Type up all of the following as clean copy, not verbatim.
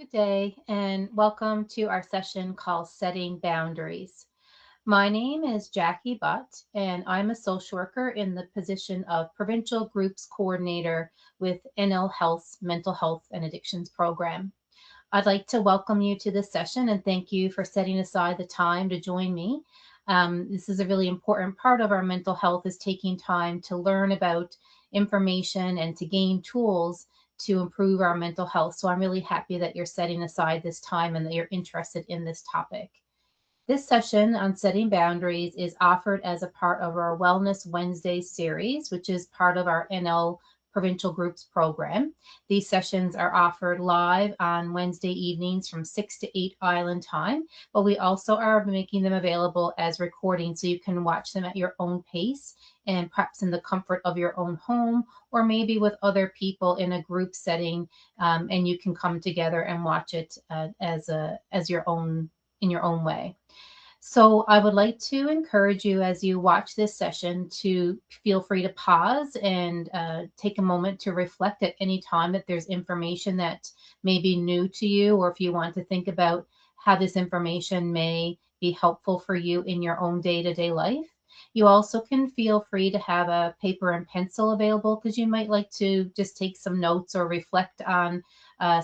Good day, and welcome to our session called Setting Boundaries. My name is Jackie Butt, and I'm a social worker in the position of Provincial Groups Coordinator with NL Health's Mental Health and Addictions Program. I'd like to welcome you to this session and thank you for setting aside the time to join me. This is a really important part of our mental health is taking time to learn about information and to gain tools to improve our mental health. So I'm really happy that you're setting aside this time and that you're interested in this topic. This session on setting boundaries is offered as a part of our Wellness Wednesday series, which is part of our NL Provincial Groups program. These sessions are offered live on Wednesday evenings from 6 to 8 Island time, but we also are making them available as recordings so you can watch them at your own pace and perhaps in the comfort of your own home or maybe with other people in a group setting, and you can come together and watch it as your own in your own way. So I would like to encourage you as you watch this session to feel free to pause and take a moment to reflect at any time that there's information that may be new to you, or if you want to think about how this information may be helpful for you in your own day-to-day life. You also can feel free to have a paper and pencil available because you might like to just take some notes or reflect on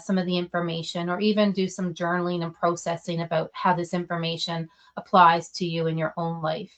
some of the information, or even do some journaling and processing about how this information applies to you in your own life.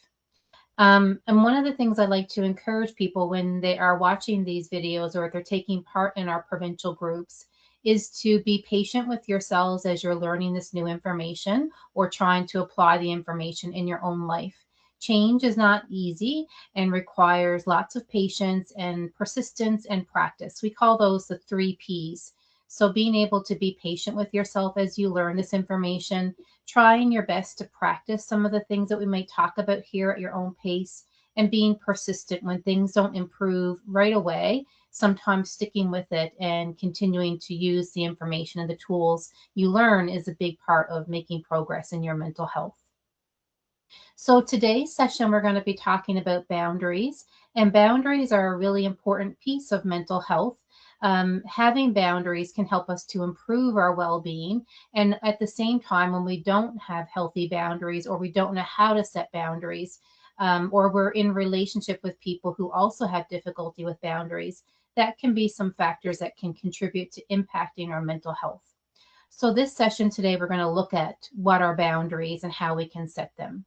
And one of the things I like to encourage people when they are watching these videos or if they're taking part in our provincial groups is to be patient with yourselves as you're learning this new information or trying to apply the information in your own life. Change is not easy and requires lots of patience and persistence and practice. We call those the 3 Ps. So being able to be patient with yourself as you learn this information, trying your best to practice some of the things that we might talk about here at your own pace, and being persistent when things don't improve right away, sometimes sticking with it and continuing to use the information and the tools you learn is a big part of making progress in your mental health. So today's session, we're going to be talking about boundaries, and boundaries are a really important piece of mental health. Having boundaries can help us to improve our well-being. And at the same time, when we don't have healthy boundaries or we don't know how to set boundaries, or we're in relationship with people who also have difficulty with boundaries, that can be some factors that can contribute to impacting our mental health. So this session today, we're going to look at what are boundaries and how we can set them.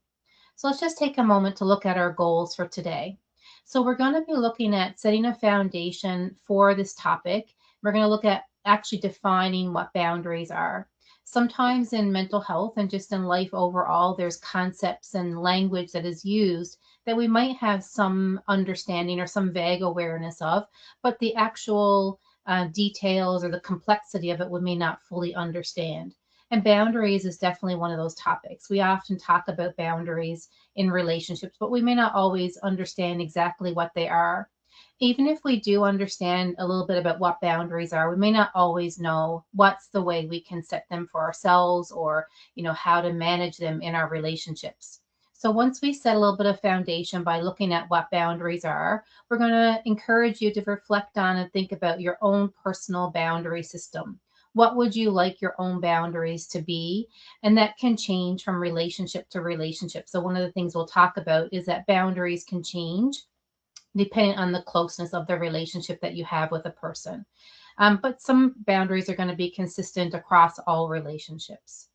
So let's just take a moment to look at our goals for today. So we're going to be looking at setting a foundation for this topic. We're going to look at actually defining what boundaries are. Sometimes in mental health and just in life overall, there's concepts and language that is used that we might have some understanding or some vague awareness of, but the actual details or the complexity of it we may not fully understand. And boundaries is definitely one of those topics. We often talk about boundaries in relationships, but we may not always understand exactly what they are. Even if we do understand a little bit about what boundaries are, we may not always know what's the way we can set them for ourselves, or, how to manage them in our relationships. So once we set a little bit of foundation by looking at what boundaries are, we're going to encourage you to reflect on and think about your own personal boundary system. What would you like your own boundaries to be? And that can change from relationship to relationship. So one of the things we'll talk about is that boundaries can change depending on the closeness of the relationship that you have with a person. But some boundaries are going to be consistent across all relationships.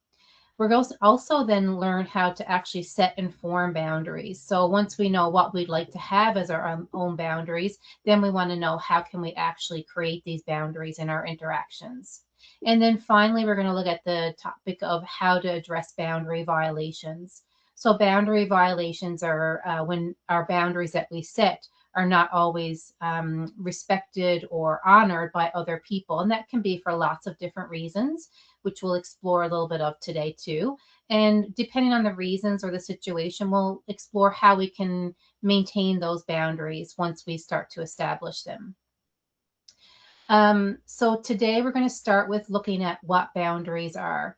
We're going to also then learn how to actually set and form boundaries. So once we know what we'd like to have as our own boundaries, then we want to know how can we actually create these boundaries in our interactions. And then finally, we're going to look at the topic of how to address boundary violations. So boundary violations are when our boundaries that we set are not always respected or honored by other people. And that can be for lots of different reasons, which we'll explore a little bit of today too. And depending on the reasons or the situation, we'll explore how we can maintain those boundaries once we start to establish them. So today we're going to start with looking at what boundaries are.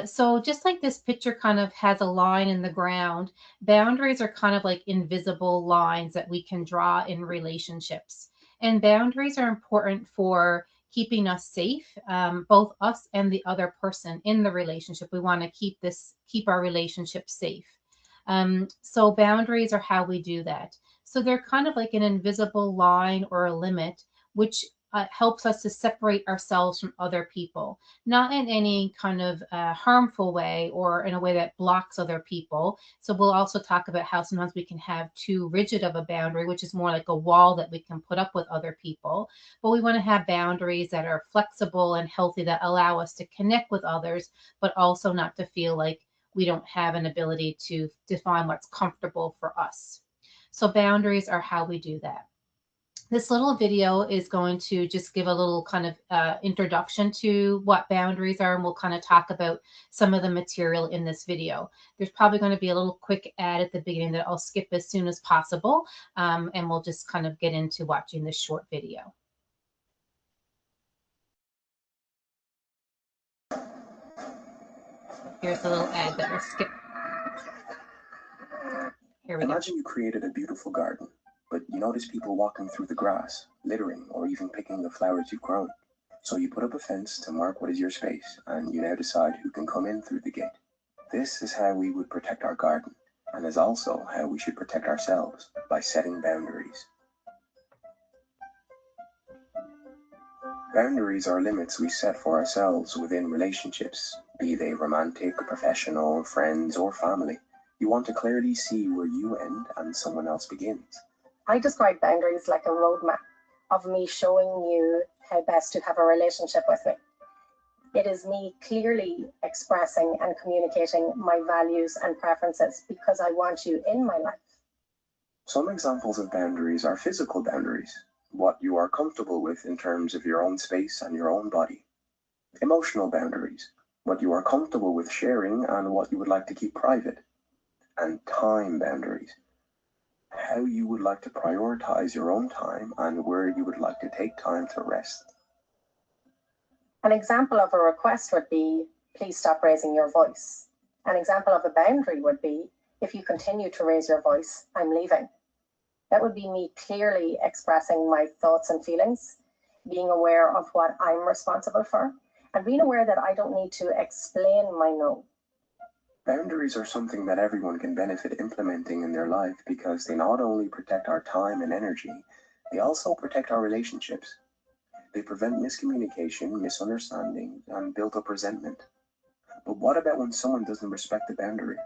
So just like this picture kind of has a line in the ground, boundaries are kind of like invisible lines that we can draw in relationships. And boundaries are important for keeping us safe, both us and the other person in the relationship. We want to keep our relationship safe. So boundaries are how we do that. So they're kind of like an invisible line or a limit, which helps us to separate ourselves from other people, not in any kind of harmful way or in a way that blocks other people. So we'll also talk about how sometimes we can have too rigid of a boundary, which is more like a wall that we can put up with other people. But we want to have boundaries that are flexible and healthy, that allow us to connect with others, but also not to feel like we don't have an ability to define what's comfortable for us. So boundaries are how we do that. This little video is going to just give a little kind of introduction to what boundaries are, and we'll kind of talk about some of the material in this video. There's probably going to be a little quick ad at the beginning that I'll skip as soon as possible, and we'll just kind of get into watching this short video. Here's the little ad that we'll skip. Here we go. Imagine you created a beautiful garden, but you notice people walking through the grass, littering, or even picking the flowers you've grown. So you put up a fence to mark what is your space, and you now decide who can come in through the gate. This is how we would protect our garden, and is also how we should protect ourselves, by setting boundaries. Boundaries are limits we set for ourselves within relationships, be they romantic, professional, friends, or family. You want to clearly see where you end and someone else begins. I describe boundaries like a roadmap of me showing you how best to have a relationship with me. It is me clearly expressing and communicating my values and preferences because I want you in my life. Some examples of boundaries are physical boundaries, what you are comfortable with in terms of your own space and your own body. Emotional boundaries, what you are comfortable with sharing and what you would like to keep private. And time boundaries, how you would like to prioritize your own time and where you would like to take time to rest. An example of a request would be, please stop raising your voice. An example of a boundary would be, if you continue to raise your voice, I'm leaving. That would be me clearly expressing my thoughts and feelings, being aware of what I'm responsible for, and being aware that I don't need to explain my no. Boundaries are something that everyone can benefit implementing in their life because they not only protect our time and energy, they also protect our relationships. They prevent miscommunication, misunderstanding, and built up resentment. But what about when someone doesn't respect the boundary?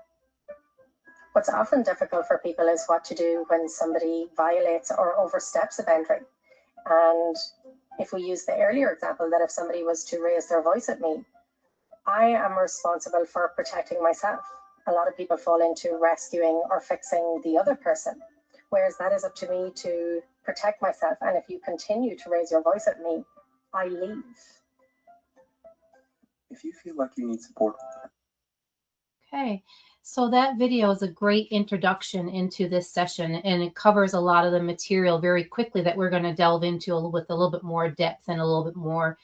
What's often difficult for people is what to do when somebody violates or oversteps a boundary. And if we use the earlier example that if somebody was to raise their voice at me, I am responsible for protecting myself. A lot of people fall into rescuing or fixing the other person, whereas that is up to me to protect myself. And if you continue to raise your voice at me, I leave. If you feel like you need support. Okay, so that video is a great introduction into this session, and it covers a lot of the material very quickly that we're going to delve into with a little bit more depth and a little bit more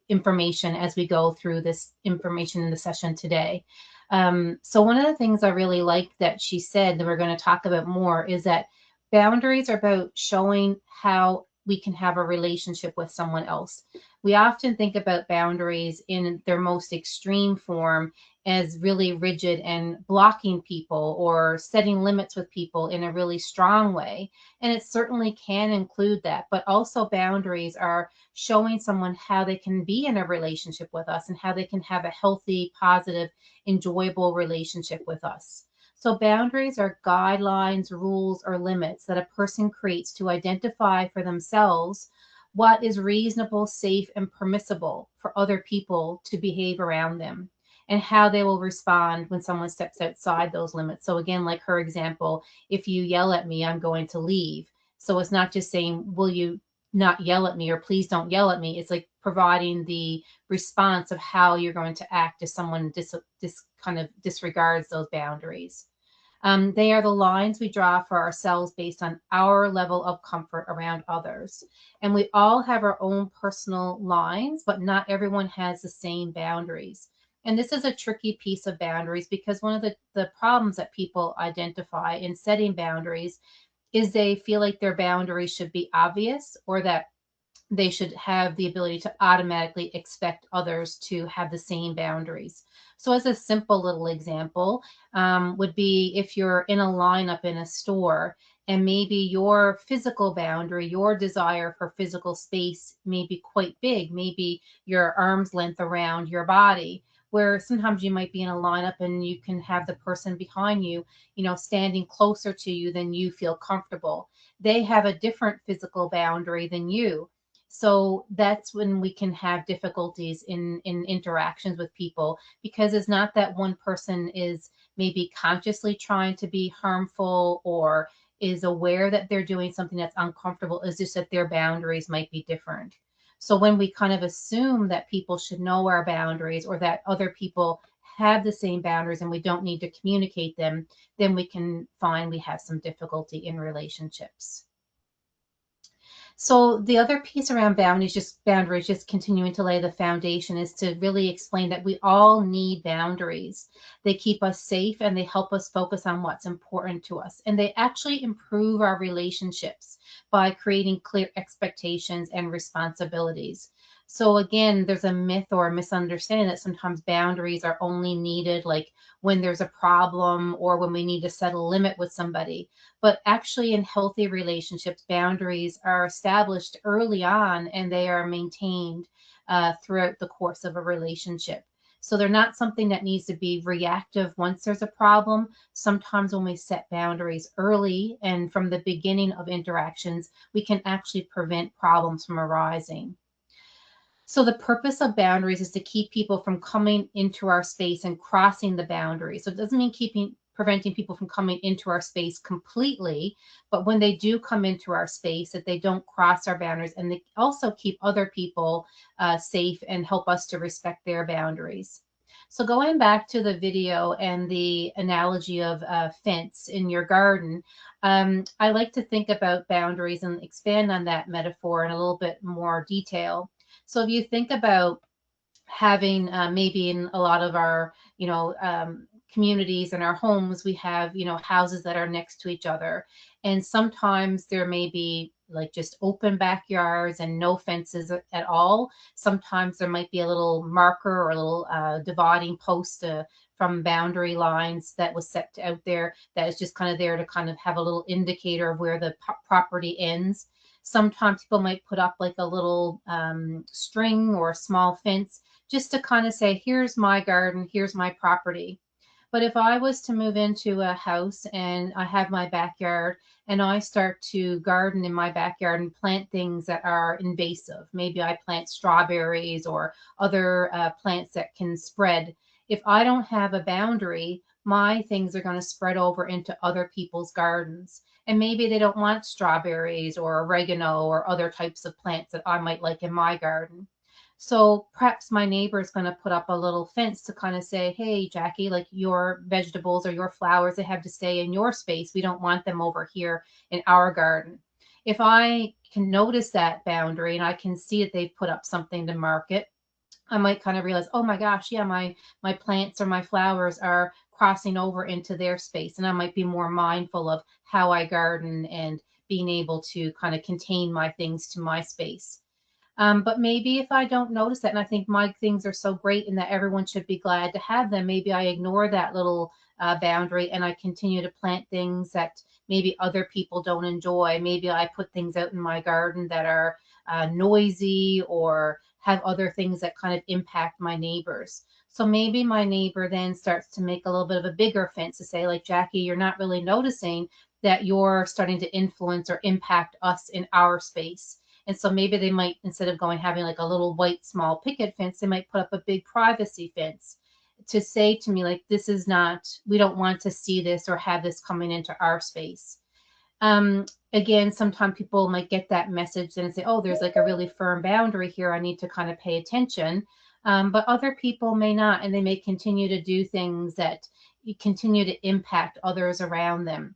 information as we go through this information in the session today. So one of the things I really like that she said that we're going to talk about more is that boundaries are about showing how we can have a relationship with someone else. We often think about boundaries in their most extreme form as really rigid and blocking people or setting limits with people in a really strong way. And it certainly can include that, but also boundaries are showing someone how they can be in a relationship with us and how they can have a healthy, positive, enjoyable relationship with us. So boundaries are guidelines, rules, or limits that a person creates to identify for themselves what is reasonable, safe, and permissible for other people to behave around them, and how they will respond when someone steps outside those limits. So again, like her example, if you yell at me, I'm going to leave. So it's not just saying, will you not yell at me, or please don't yell at me. It's like providing the response of how you're going to act if someone kind of disregards those boundaries. They are the lines we draw for ourselves based on our level of comfort around others. And we all have our own personal lines, but not everyone has the same boundaries. And this is a tricky piece of boundaries because one of the problems that people identify in setting boundaries is they feel like their boundaries should be obvious, or that they should have the ability to automatically expect others to have the same boundaries. So as a simple little example, would be if you're in a lineup in a store and maybe your physical boundary, your desire for physical space may be quite big, maybe your arm's length around your body, where sometimes you might be in a lineup and you can have the person behind you, standing closer to you than you feel comfortable. They have a different physical boundary than you. So that's when we can have difficulties in interactions with people, because it's not that one person is maybe consciously trying to be harmful or is aware that they're doing something that's uncomfortable. It's just that their boundaries might be different. So when we kind of assume that people should know our boundaries or that other people have the same boundaries and we don't need to communicate them, then we can find we have some difficulty in relationships. So the other piece around boundaries, just continuing to lay the foundation, is to really explain that we all need boundaries. They keep us safe and they help us focus on what's important to us. And they actually improve our relationships by creating clear expectations and responsibilities. So again, there's a myth or a misunderstanding that sometimes boundaries are only needed like when there's a problem or when we need to set a limit with somebody. But actually, in healthy relationships, boundaries are established early on and they are maintained throughout the course of a relationship. So they're not something that needs to be reactive once there's a problem. Sometimes when we set boundaries early and from the beginning of interactions, we can actually prevent problems from arising. So the purpose of boundaries is to keep people from coming into our space and crossing the boundary. So it doesn't mean preventing people from coming into our space completely, but when they do come into our space, that they don't cross our boundaries, and they also keep other people safe and help us to respect their boundaries. So going back to the video and the analogy of a fence in your garden, I like to think about boundaries and expand on that metaphor in a little bit more detail. So if you think about having maybe in a lot of our, communities and our homes, we have, houses that are next to each other. And sometimes there may be like just open backyards and no fences at all. Sometimes there might be a little marker or a little dividing post from boundary lines that was set out there that is just kind of there to kind of have a little indicator of where the property ends. Sometimes people might put up like a little string or a small fence just to kind of say, here's my garden, here's my property. But if I was to move into a house and I have my backyard and I start to garden in my backyard and plant things that are invasive, maybe I plant strawberries or other plants that can spread. If I don't have a boundary, my things are going to spread over into other people's gardens. And maybe they don't want strawberries or oregano or other types of plants that I might like in my garden. So perhaps my neighbor is going to put up a little fence to kind of say, hey, Jackie, like your vegetables or your flowers, they have to stay in your space. We don't want them over here in our garden. If I can notice that boundary and I can see that they've put up something to market, I might kind of realize, oh my gosh, yeah, my plants or my flowers are crossing over into their space. And I might be more mindful of how I garden and being able to kind of contain my things to my space. But maybe if I don't notice that and I think my things are so great and that everyone should be glad to have them, maybe I ignore that little boundary and I continue to plant things that maybe other people don't enjoy. Maybe I put things out in my garden that are noisy or have other things that kind of impact my neighbors. So maybe my neighbor then starts to make a little bit of a bigger fence to say, like, Jackie, you're not really noticing that you're starting to influence or impact us in our space. And so maybe they might, instead of having like a little white small picket fence, they might put up a big privacy fence to say to me, like, this is not, we don't want to see this or have this coming into our space. Again, sometimes people might get that message and say, oh, there's like a really firm boundary here. I need to kind of pay attention. But other people may not, and they may continue to do things that continue to impact others around them.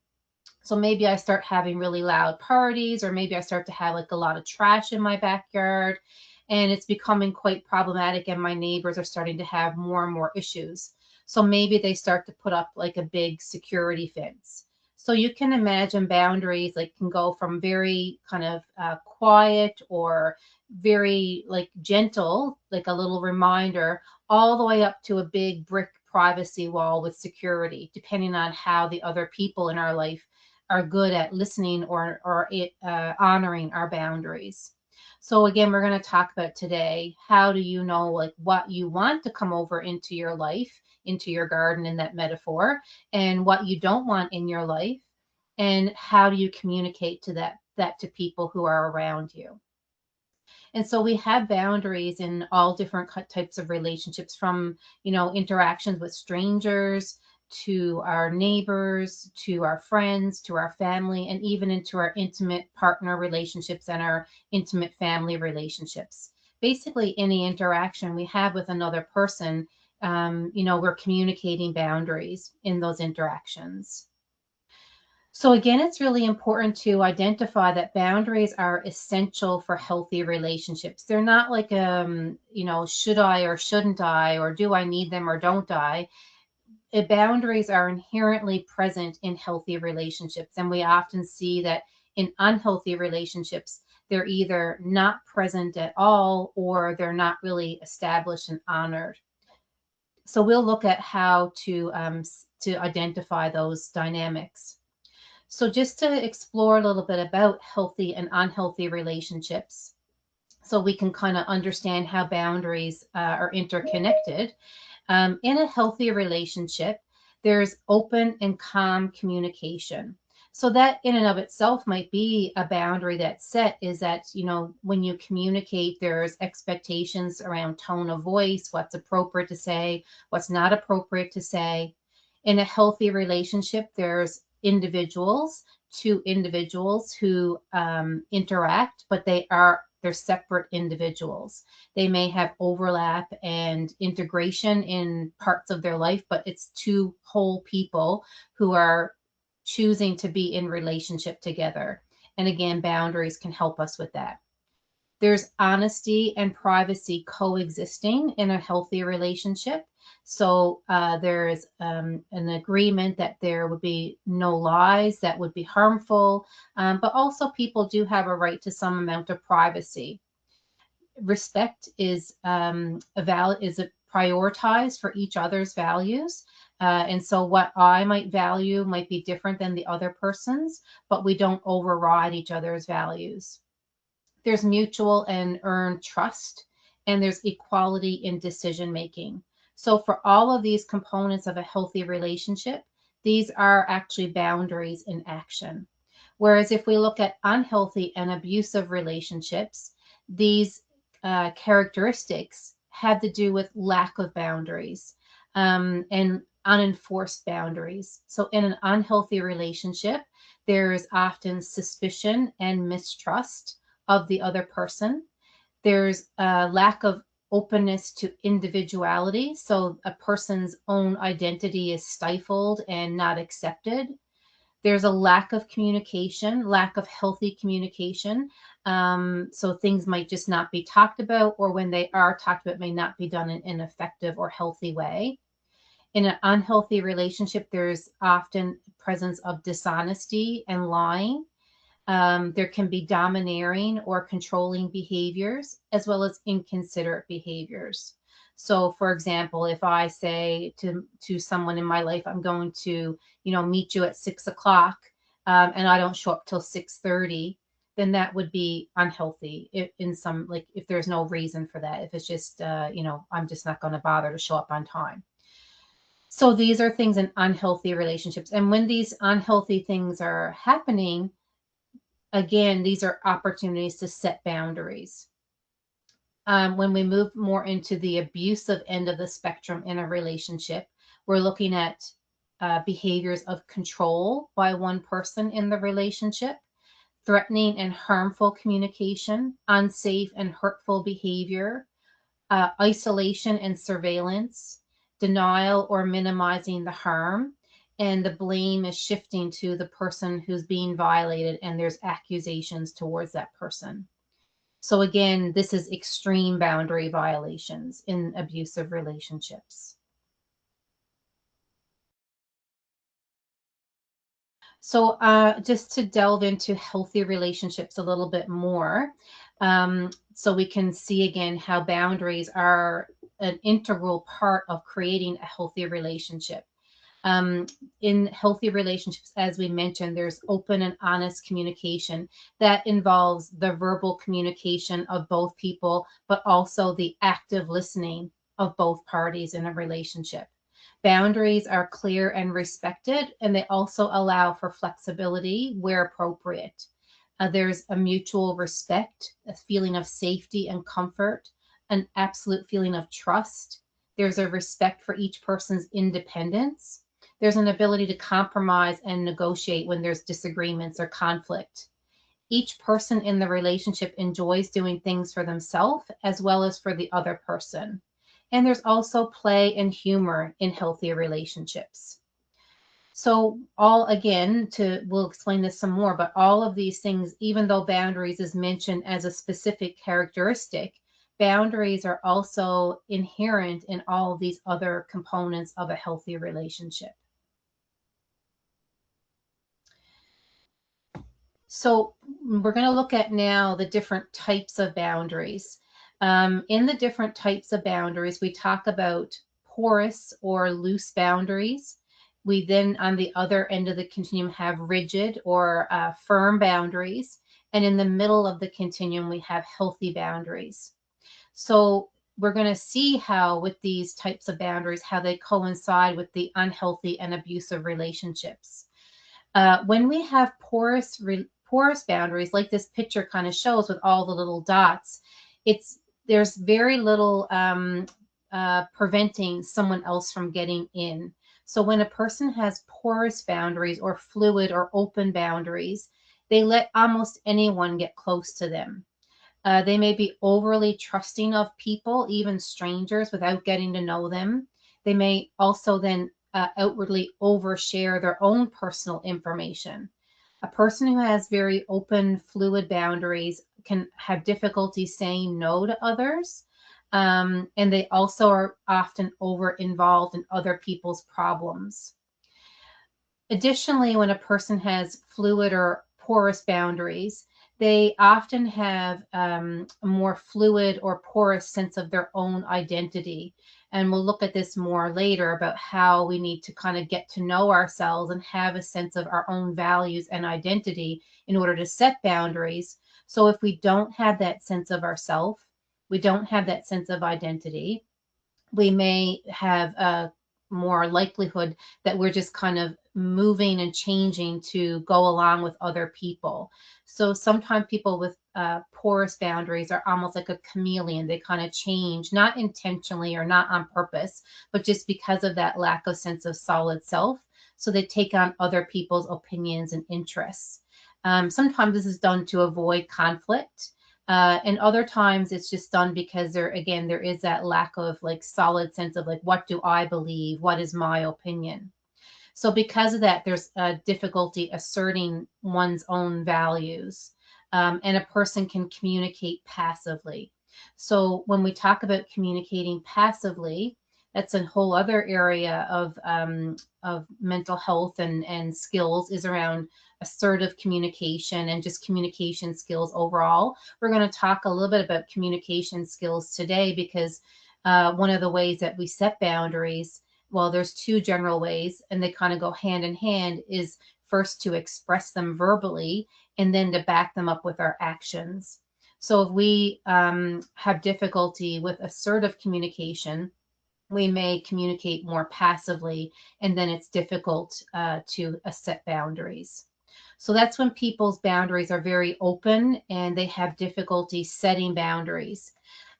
So maybe I start having really loud parties, or maybe I start to have like a lot of trash in my backyard, and it's becoming quite problematic, and my neighbors are starting to have more and more issues. So maybe they start to put up like a big security fence. So you can imagine boundaries like can go from very kind of quiet or very like gentle, like a little reminder, all the way up to a big brick privacy wall with security, depending on how the other people in our life are good at listening or honoring our boundaries. So again, we're going to talk about today, how do you know like what you want to come over into your life, into your garden in that metaphor, and what you don't want in your life, and how do you communicate to that to people who are around you. And so we have boundaries in all different types of relationships, from interactions with strangers, to our neighbors, to our friends, to our family, and even into our intimate partner relationships and our intimate family relationships. Basically, any interaction we have with another person, we're communicating boundaries in those interactions. So again, it's really important to identify that boundaries are essential for healthy relationships. They're not like, should I or shouldn't I, or do I need them or don't I? Boundaries are inherently present in healthy relationships. And we often see that in unhealthy relationships, they're either not present at all or they're not really established and honored. So we'll look at how to identify those dynamics. So just to explore a little bit about healthy and unhealthy relationships, so we can kind of understand how boundaries are interconnected. In a healthy relationship, there's open and calm communication. So that in and of itself might be a boundary that's set, is that, when you communicate, there's expectations around tone of voice, what's appropriate to say, what's not appropriate to say. In a healthy relationship, there's two individuals who interact, but they're separate individuals. They may have overlap and integration in parts of their life, but it's two whole people who are choosing to be in relationship together. And again, boundaries can help us with that. There's honesty and privacy coexisting in a healthy relationship. So there's an agreement that there would be no lies that would be harmful, but also people do have a right to some amount of privacy. Respect is prioritized for each other's values. And so what I might value might be different than the other person's, but we don't override each other's values. There's mutual and earned trust, and there's equality in decision making. So for all of these components of a healthy relationship, these are actually boundaries in action. Whereas if we look at unhealthy and abusive relationships, these characteristics have to do with lack of boundaries and unenforced boundaries. So in an unhealthy relationship, there is often suspicion and mistrust of the other person. There's a lack of openness to individuality. So a person's own identity is stifled and not accepted. There's a lack of communication, lack of healthy communication. So things might just not be talked about, or when they are talked about, may not be done in an effective or healthy way. In an unhealthy relationship, there's often presence of dishonesty and lying. There can be domineering or controlling behaviors, as well as inconsiderate behaviors. So, for example, if I say to someone in my life, I'm going to, meet you at 6 o'clock, and I don't show up till 6:30, then that would be unhealthy. If there's no reason for that, if it's just, I'm just not going to bother to show up on time. So these are things in unhealthy relationships. And when these unhealthy things are happening, again, these are opportunities to set boundaries. When we move more into the abusive end of the spectrum in a relationship, we're looking at behaviors of control by one person in the relationship, threatening and harmful communication, unsafe and hurtful behavior, isolation and surveillance, denial or minimizing the harm, and the blame is shifting to the person who's being violated, and there's accusations towards that person. So again, this is extreme boundary violations in abusive relationships. So just to delve into healthy relationships a little bit more, So we can see again how boundaries are an integral part of creating a healthy relationship. Um, in healthy relationships, as we mentioned, there's open and honest communication that involves the verbal communication of both people, but also the active listening of both parties in a relationship. Boundaries are clear and respected, and they also allow for flexibility where appropriate. There's a mutual respect, a feeling of safety and comfort, an absolute feeling of trust. There's a respect for each person's independence. There's an ability to compromise and negotiate when there's disagreements or conflict. Each person in the relationship enjoys doing things for themselves as well as for the other person. And there's also play and humor in healthy relationships. So all again, we'll explain this some more, but all of these things, even though boundaries is mentioned as a specific characteristic, boundaries are also inherent in all of these other components of a healthy relationship. So we're going to look at now the different types of boundaries. In the different types of boundaries, we talk about porous or loose boundaries. We then, on the other end of the continuum, have rigid or firm boundaries. And in the middle of the continuum, we have healthy boundaries. So we're going to see how with these types of boundaries, how they coincide with the unhealthy and abusive relationships. When we have porous boundaries, like this picture kind of shows with all the little dots, there's very little preventing someone else from getting in. So when a person has porous boundaries or fluid or open boundaries, they let almost anyone get close to them. They may be overly trusting of people, even strangers, without getting to know them. They may also then outwardly overshare their own personal information. A person who has very open, fluid boundaries can have difficulty saying no to others. And they also are often over involved in other people's problems. Additionally, when a person has fluid or porous boundaries, they often have a more fluid or porous sense of their own identity. And we'll look at this more later about how we need to kind of get to know ourselves and have a sense of our own values and identity in order to set boundaries. So if we don't have that sense of ourself, we don't have that sense of identity, we may have a more likelihood that we're just kind of moving and changing to go along with other people. So sometimes people with porous boundaries are almost like a chameleon. They kind of change, not intentionally or not on purpose, but just because of that lack of sense of solid self. So they take on other people's opinions and interests. Sometimes this is done to avoid conflict. And other times it's just done because there is that lack of like solid sense of like, what do I believe? What is my opinion? So because of that, there's a difficulty asserting one's own values. And a person can communicate passively. So when we talk about communicating passively, that's a whole other area of mental health and skills is around assertive communication and just communication skills overall. We're going to talk a little bit about communication skills today because one of the ways that we set boundaries, well, there's two general ways and they kind of go hand in hand, is first to express them verbally and then to back them up with our actions. So if we have difficulty with assertive communication, we may communicate more passively, and then it's difficult to set boundaries. So that's when people's boundaries are very open and they have difficulty setting boundaries.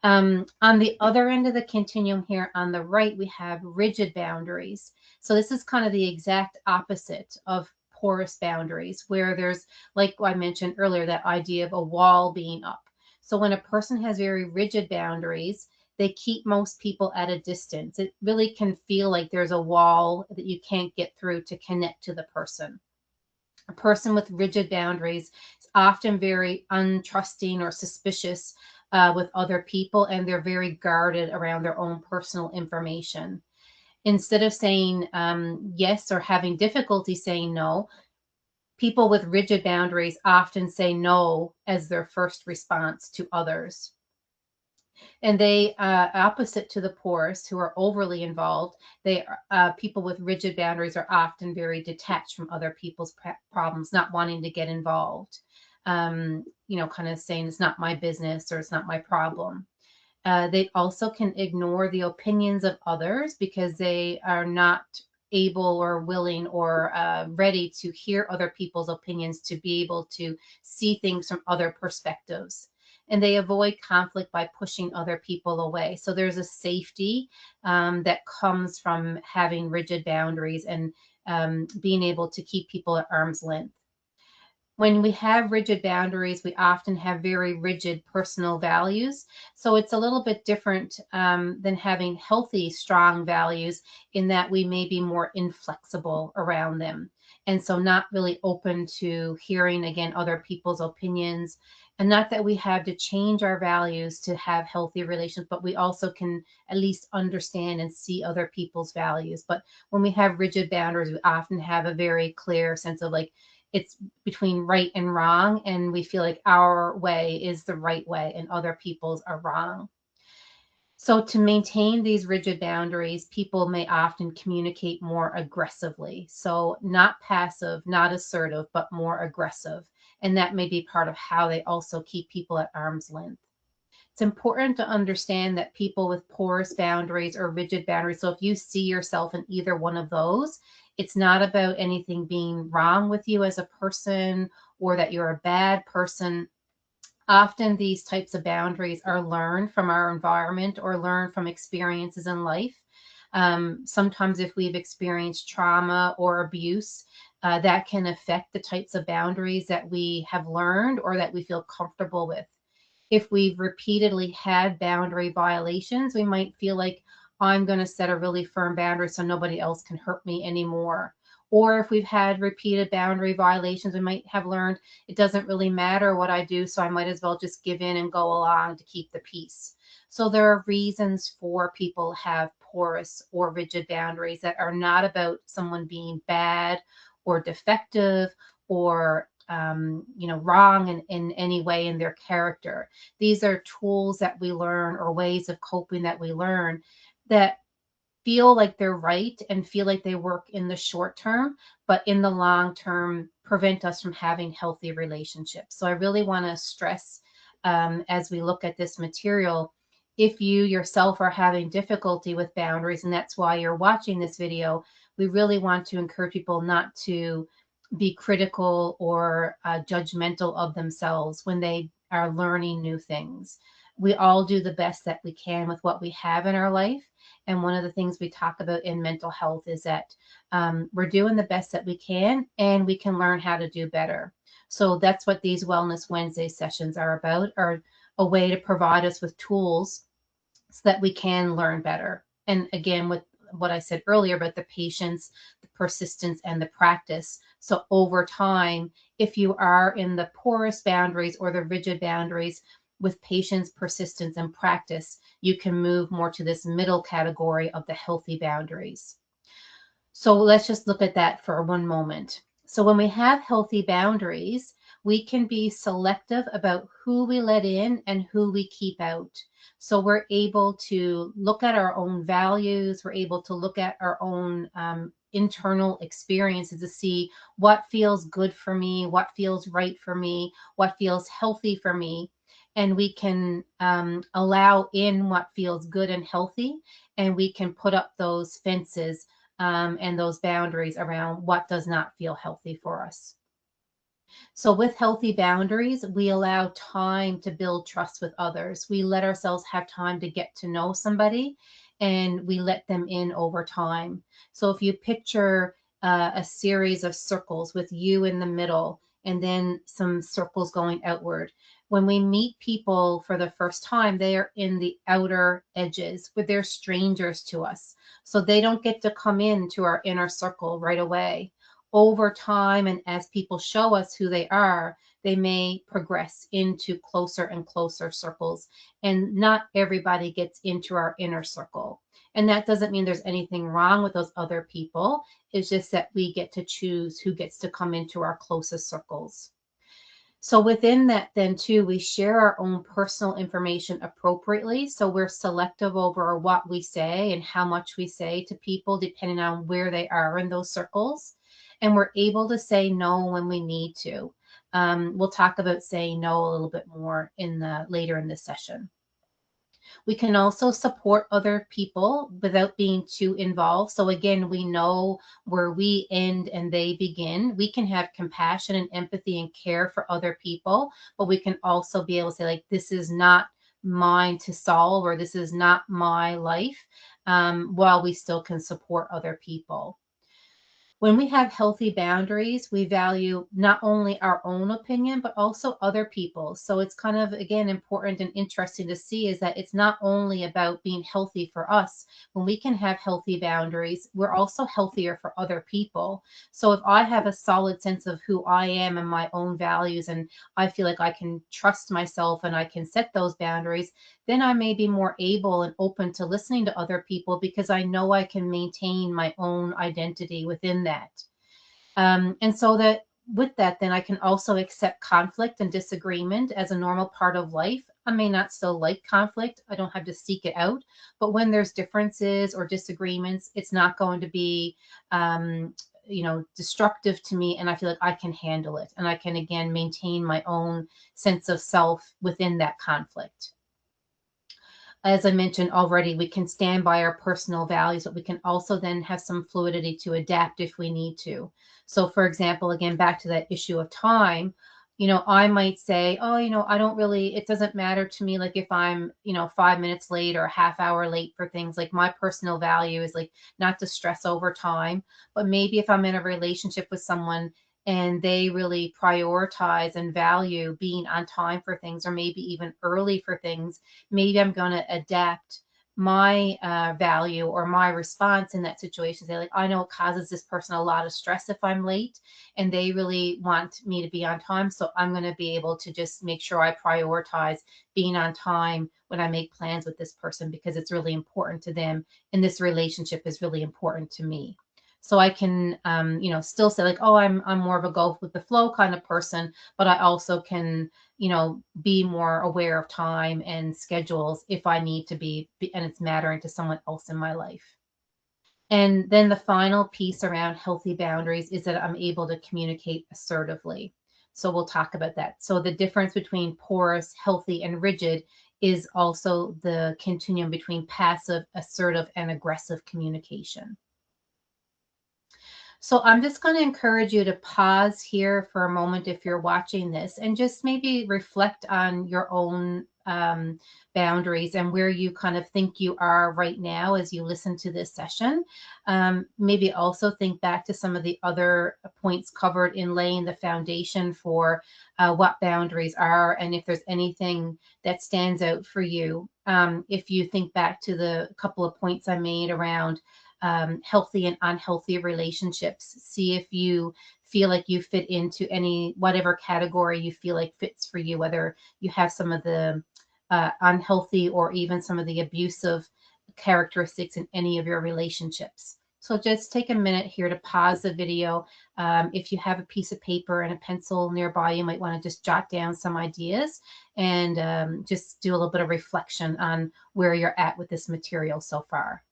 On the other end of the continuum here on the right, we have rigid boundaries. So this is kind of the exact opposite of porous boundaries, where there's, like I mentioned earlier, that idea of a wall being up. So when a person has very rigid boundaries, they keep most people at a distance. It really can feel like there's a wall that you can't get through to connect to the person. A person with rigid boundaries is often very untrusting or suspicious with other people, and they're very guarded around their own personal information. Instead of saying yes or having difficulty saying no, People with rigid boundaries often say no as their first response to others. And they, opposite to the porous, who are overly involved, they people with rigid boundaries are often very detached from other people's problems, not wanting to get involved. Kind of saying it's not my business or it's not my problem. They also can ignore the opinions of others because they are not able or willing or ready to hear other people's opinions, to be able to see things from other perspectives. And they avoid conflict by pushing other people away. So there's a safety that comes from having rigid boundaries and being able to keep people at arm's length. When we have rigid boundaries, we often have very rigid personal values. So it's a little bit different than having healthy, strong values, in that we may be more inflexible around them. And so not really open to hearing, again, other people's opinions. And not that we have to change our values to have healthy relations, but we also can at least understand and see other people's values. But when we have rigid boundaries, we often have a very clear sense of like, it's between right and wrong, and we feel like our way is the right way and other people's are wrong. So to maintain these rigid boundaries, people may often communicate more aggressively. So not passive, not assertive, but more aggressive. And that may be part of how they also keep people at arm's length. It's important to understand that people with porous boundaries or rigid boundaries, so if you see yourself in either one of those, it's not about anything being wrong with you as a person or that you're a bad person. Often these types of boundaries are learned from our environment or learned from experiences in life. Sometimes if we've experienced trauma or abuse, that can affect the types of boundaries that we have learned or that we feel comfortable with. If we've repeatedly had boundary violations, we might feel like, I'm going to set a really firm boundary so nobody else can hurt me anymore. Or if we've had repeated boundary violations, we might have learned it doesn't really matter what I do, so I might as well just give in and go along to keep the peace. So there are reasons for people to have porous or rigid boundaries that are not about someone being bad or defective or wrong in any way in their character. These are tools that we learn or ways of coping that we learn that feel like they're right and feel like they work in the short term, but in the long term prevent us from having healthy relationships. So I really want to stress as we look at this material, if you yourself are having difficulty with boundaries, and that's why you're watching this video, we really want to encourage people not to be critical or judgmental of themselves when they are learning new things. We all do the best that we can with what we have in our life. And one of the things we talk about in mental health is that we're doing the best that we can, and we can learn how to do better. So that's what these Wellness Wednesday sessions are about, are a way to provide us with tools so that we can learn better. And again, with what I said earlier about the patience, the persistence, and the practice. So over time, if you are in the porous boundaries or the rigid boundaries, with patience, persistence, and practice, you can move more to this middle category of the healthy boundaries. So let's just look at that for one moment. So when we have healthy boundaries, we can be selective about who we let in and who we keep out. So we're able to look at our own values. We're able to look at our own internal experiences to see what feels good for me, what feels right for me, what feels healthy for me. And we can allow in what feels good and healthy, and we can put up those fences and those boundaries around what does not feel healthy for us. So with healthy boundaries, we allow time to build trust with others. We let ourselves have time to get to know somebody, and we let them in over time. So if you picture a series of circles with you in the middle and then some circles going outward, when we meet people for the first time, they are in the outer edges, but they're strangers to us. So they don't get to come into our inner circle right away. Over time, and as people show us who they are, they may progress into closer and closer circles. And not everybody gets into our inner circle. And that doesn't mean there's anything wrong with those other people. It's just that we get to choose who gets to come into our closest circles. So within that, then too, we share our own personal information appropriately. So we're selective over what we say and how much we say to people, depending on where they are in those circles. And we're able to say no when we need to. We'll talk about saying no a little bit more later in this session. We can also support other people without being too involved. So again, we know where we end and they begin. We can have compassion and empathy and care for other people, but we can also be able to say, like, this is not mine to solve, or this is not my life, while we still can support other people. When we have healthy boundaries, we value not only our own opinion, but also other people's. So it's kind of, again, important and interesting to see is that it's not only about being healthy for us. When we can have healthy boundaries, we're also healthier for other people. So if I have a solid sense of who I am and my own values, and I feel like I can trust myself and I can set those boundaries, then I may be more able and open to listening to other people because I know I can maintain my own identity within that. And so that with that, then I can also accept conflict and disagreement as a normal part of life. I may not still like conflict. I don't have to seek it out. But when there's differences or disagreements, it's not going to be, destructive to me. And I feel like I can handle it. And I can, again, maintain my own sense of self within that conflict. As I mentioned already, we can stand by our personal values, but we can also then have some fluidity to adapt if we need to. So for example, again, back to that issue of time, I might say, oh, I don't really, it doesn't matter to me, like if I'm, 5 minutes late or a half hour late for things. Like my personal value is like not to stress over time. But maybe if I'm in a relationship with someone and they really prioritize and value being on time for things, or maybe even early for things, maybe I'm going to adapt my value or my response in that situation. Say, like, I know it causes this person a lot of stress if I'm late, and they really want me to be on time. So I'm going to be able to just make sure I prioritize being on time when I make plans with this person, because it's really important to them, and this relationship is really important to me. So I can, still say, like, oh, I'm more of a go with the flow kind of person, but I also can, be more aware of time and schedules if I need to be, and it's mattering to someone else in my life. And then the final piece around healthy boundaries is that I'm able to communicate assertively. So we'll talk about that. So the difference between porous, healthy, and rigid is also the continuum between passive, assertive, and aggressive communication. So I'm just going to encourage you to pause here for a moment if you're watching this, and just maybe reflect on your own boundaries and where you kind of think you are right now as you listen to this session. Maybe also think back to some of the other points covered in laying the foundation for what boundaries are, and if there's anything that stands out for you. If you think back to the couple of points I made around healthy and unhealthy relationships. See if you feel like you fit into whatever category you feel like fits for you, whether you have some of the unhealthy or even some of the abusive characteristics in any of your relationships. So just take a minute here to pause the video. If you have a piece of paper and a pencil nearby, you might want to just jot down some ideas and just do a little bit of reflection on where you're at with this material so far.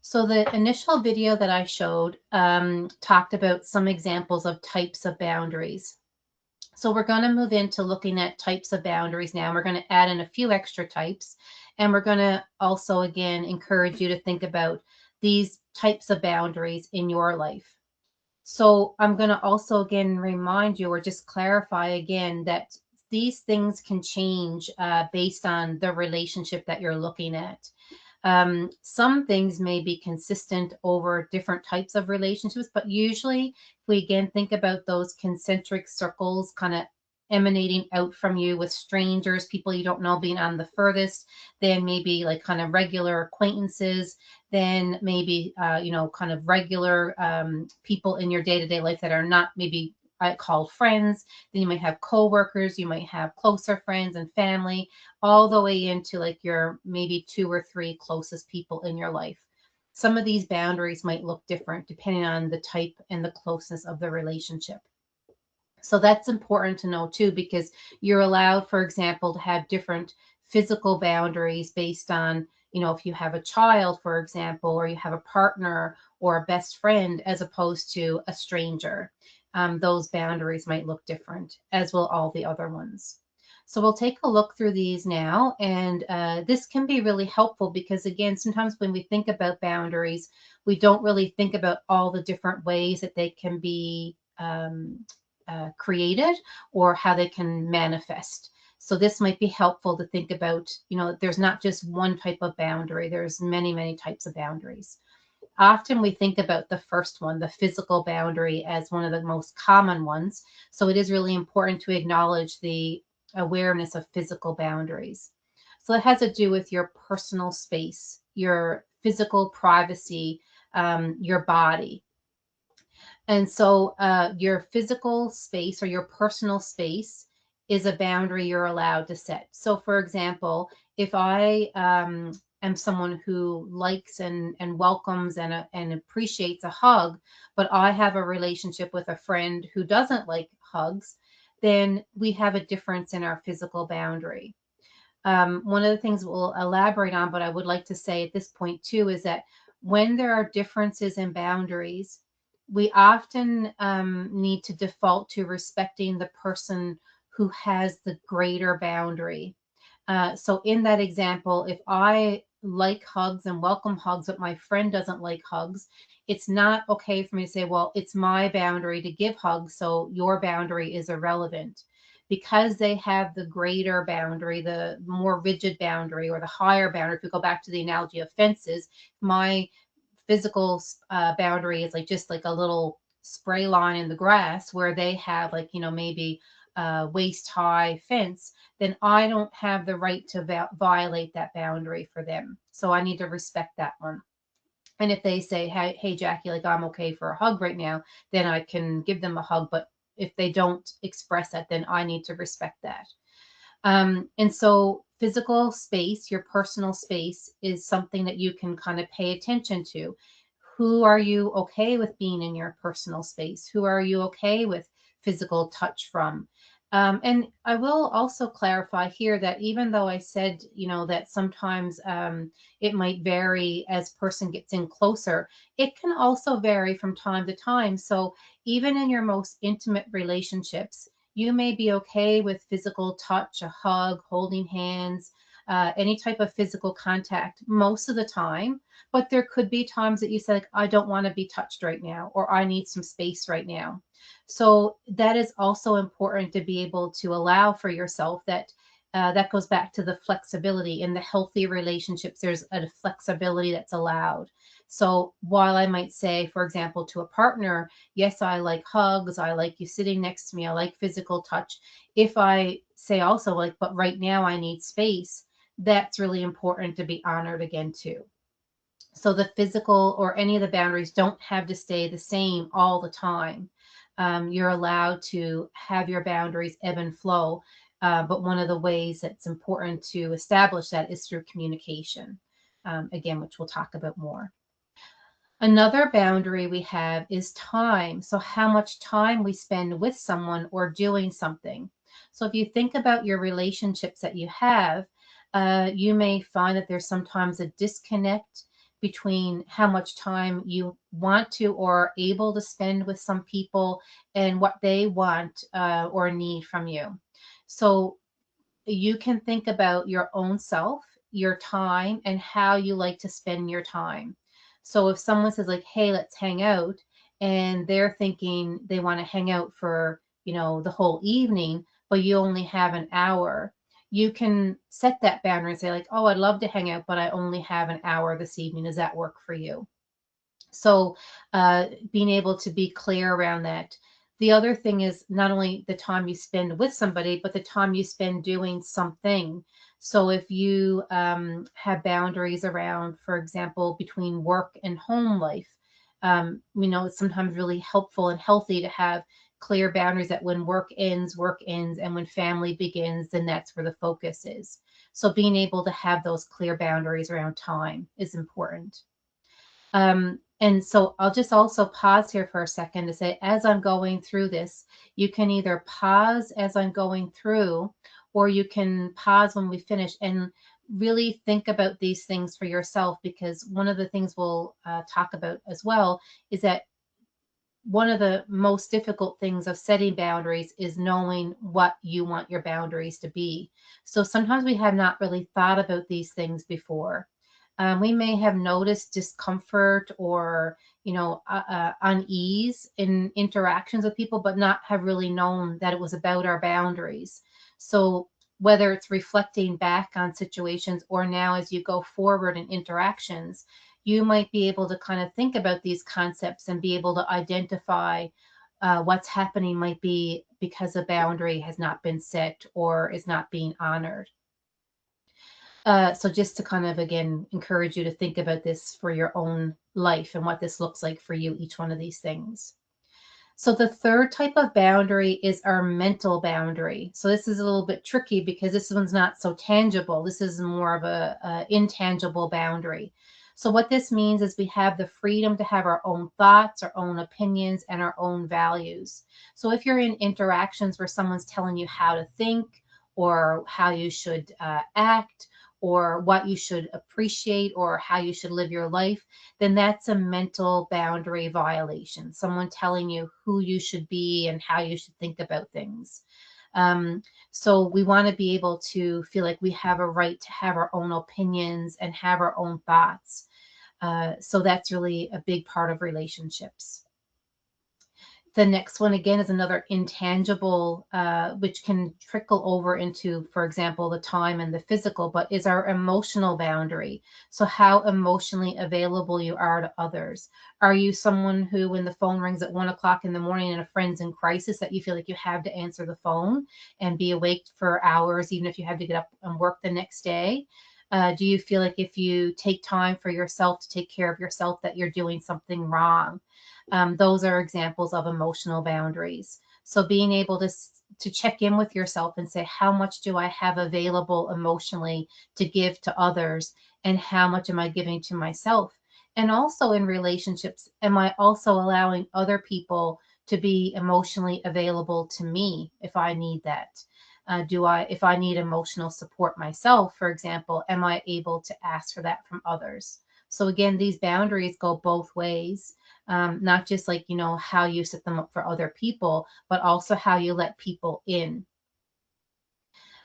So the initial video that I showed talked about some examples of types of boundaries. So we're going to move into looking at types of boundaries now. We're going to add in a few extra types, and we're going to also, again, encourage you to think about these types of boundaries in your life. So I'm going to also, again, remind you or just clarify again that these things can change based on the relationship that you're looking at. Some things may be consistent over different types of relationships, but usually if we again think about those concentric circles kind of emanating out from you with strangers, people you don't know being on the furthest, then maybe like kind of regular acquaintances, then maybe, kind of regular people in your day-to-day life that are not maybe called friends. Then you might have coworkers, you might have closer friends and family, all the way into like your maybe 2 or 3 closest people in your life. Some of these boundaries might look different depending on the type and the closeness of the relationship. So that's important to know too, because you're allowed, for example, to have different physical boundaries based on, if you have a child, for example, or you have a partner or a best friend as opposed to a stranger. Those boundaries might look different, as will all the other ones. So we'll take a look through these now, and this can be really helpful because, again, sometimes when we think about boundaries, we don't really think about all the different ways that they can be created or how they can manifest. So this might be helpful to think about, there's not just one type of boundary, there's many, many types of boundaries. Often we think about the first one, the physical boundary, as one of the most common ones. So it is really important to acknowledge the awareness of physical boundaries. So it has to do with your personal space, your physical privacy, your body. And so your physical space or your personal space is a boundary you're allowed to set. So, for example, if I am someone who likes and welcomes and appreciates a hug, but I have a relationship with a friend who doesn't like hugs, then we have a difference in our physical boundary. One of the things we'll elaborate on, but I would like to say at this point too, is that when there are differences in boundaries, we often need to default to respecting the person who has the greater boundary. So in that example, if I like hugs and welcome hugs, but my friend doesn't like hugs, it's not okay for me to say, well, it's my boundary to give hugs, so your boundary is irrelevant. Because they have the greater boundary, the more rigid boundary, or the higher boundary, if we go back to the analogy of fences, my physical boundary is like just like a little spray line in the grass, where they have like, maybe waist high fence, then I don't have the right to violate that boundary for them. So I need to respect that one. And if they say, hey, Jackie, like I'm okay for a hug right now, then I can give them a hug. But if they don't express that, then I need to respect that. And so physical space, your personal space, is something that you can kind of pay attention to. Who are you okay with being in your personal space? Who are you okay with physical touch from? And I will also clarify here that even though I said, that sometimes it might vary as person gets in closer, it can also vary from time to time. So even in your most intimate relationships, you may be okay with physical touch, a hug, holding hands, any type of physical contact most of the time. But there could be times that you say, like, I don't want to be touched right now, or I need some space right now. So that is also important to be able to allow for yourself that. That goes back to the flexibility. In the healthy relationships, there's a flexibility that's allowed. So while I might say, for example, to a partner, yes, I like hugs, I like you sitting next to me, I like physical touch. If I say also, like, but right now I need space, that's really important to be honored again too. So the physical or any of the boundaries don't have to stay the same all the time. You're allowed to have your boundaries ebb and flow. But one of the ways that's important to establish that is through communication, again, which we'll talk about more. Another boundary we have is time. So, how much time we spend with someone or doing something. So, if you think about your relationships that you have, you may find that there's sometimes a disconnect between how much time you want to or are able to spend with some people and what they want or need from you. So, you can think about your own self, your time, and how you like to spend your time. So if someone says like, "Hey, let's hang out," and they're thinking they want to hang out for, the whole evening, but you only have an hour, you can set that boundary and say like, "Oh, I'd love to hang out, but I only have an hour this evening. Does that work for you?" So being able to be clear around that. The other thing is not only the time you spend with somebody, but the time you spend doing something. So if you have boundaries around, for example, between work and home life, it's sometimes really helpful and healthy to have clear boundaries that when work ends, and when family begins, then that's where the focus is. So being able to have those clear boundaries around time is important. And so I'll just also pause here for a second to say, as I'm going through this, you can either pause as I'm going through, or you can pause when we finish and really think about these things for yourself, because one of the things we'll talk about as well is that one of the most difficult things of setting boundaries is knowing what you want your boundaries to be. So sometimes we have not really thought about these things before. We may have noticed discomfort or unease in interactions with people, but not have really known that it was about our boundaries. So whether it's reflecting back on situations or now as you go forward in interactions, you might be able to kind of think about these concepts and be able to identify what's happening might be because a boundary has not been set or is not being honored. So just to kind of, again, encourage you to think about this for your own life and what this looks like for you, each one of these things. So the third type of boundary is our mental boundary. So this is a little bit tricky because this one's not so tangible. This is more of a intangible boundary. So what this means is we have the freedom to have our own thoughts, our own opinions, and our own values. So if you're in interactions where someone's telling you how to think or how you should act, or what you should appreciate or how you should live your life, then that's a mental boundary violation. Someone telling you who you should be and how you should think about things. So we want to be able to feel like we have a right to have our own opinions and have our own thoughts. So that's really a big part of relationships. The next one, again, is another intangible, which can trickle over into, for example, the time and the physical, but is our emotional boundary. So how emotionally available you are to others. Are you someone who, when the phone rings at 1 o'clock in the morning and a friend's in crisis, that you feel like you have to answer the phone and be awake for hours, even if you have to get up and work the next day? Do you feel like if you take time for yourself to take care of yourself, that you're doing something wrong? Those are examples of emotional boundaries. So being able to check in with yourself and say, how much do I have available emotionally to give to others, and how much am I giving to myself? And also in relationships, am I also allowing other people to be emotionally available to me if I need that? If I need emotional support myself, for example, am I able to ask for that from others? So again, these boundaries go both ways. Not just like, how you set them up for other people, but also how you let people in.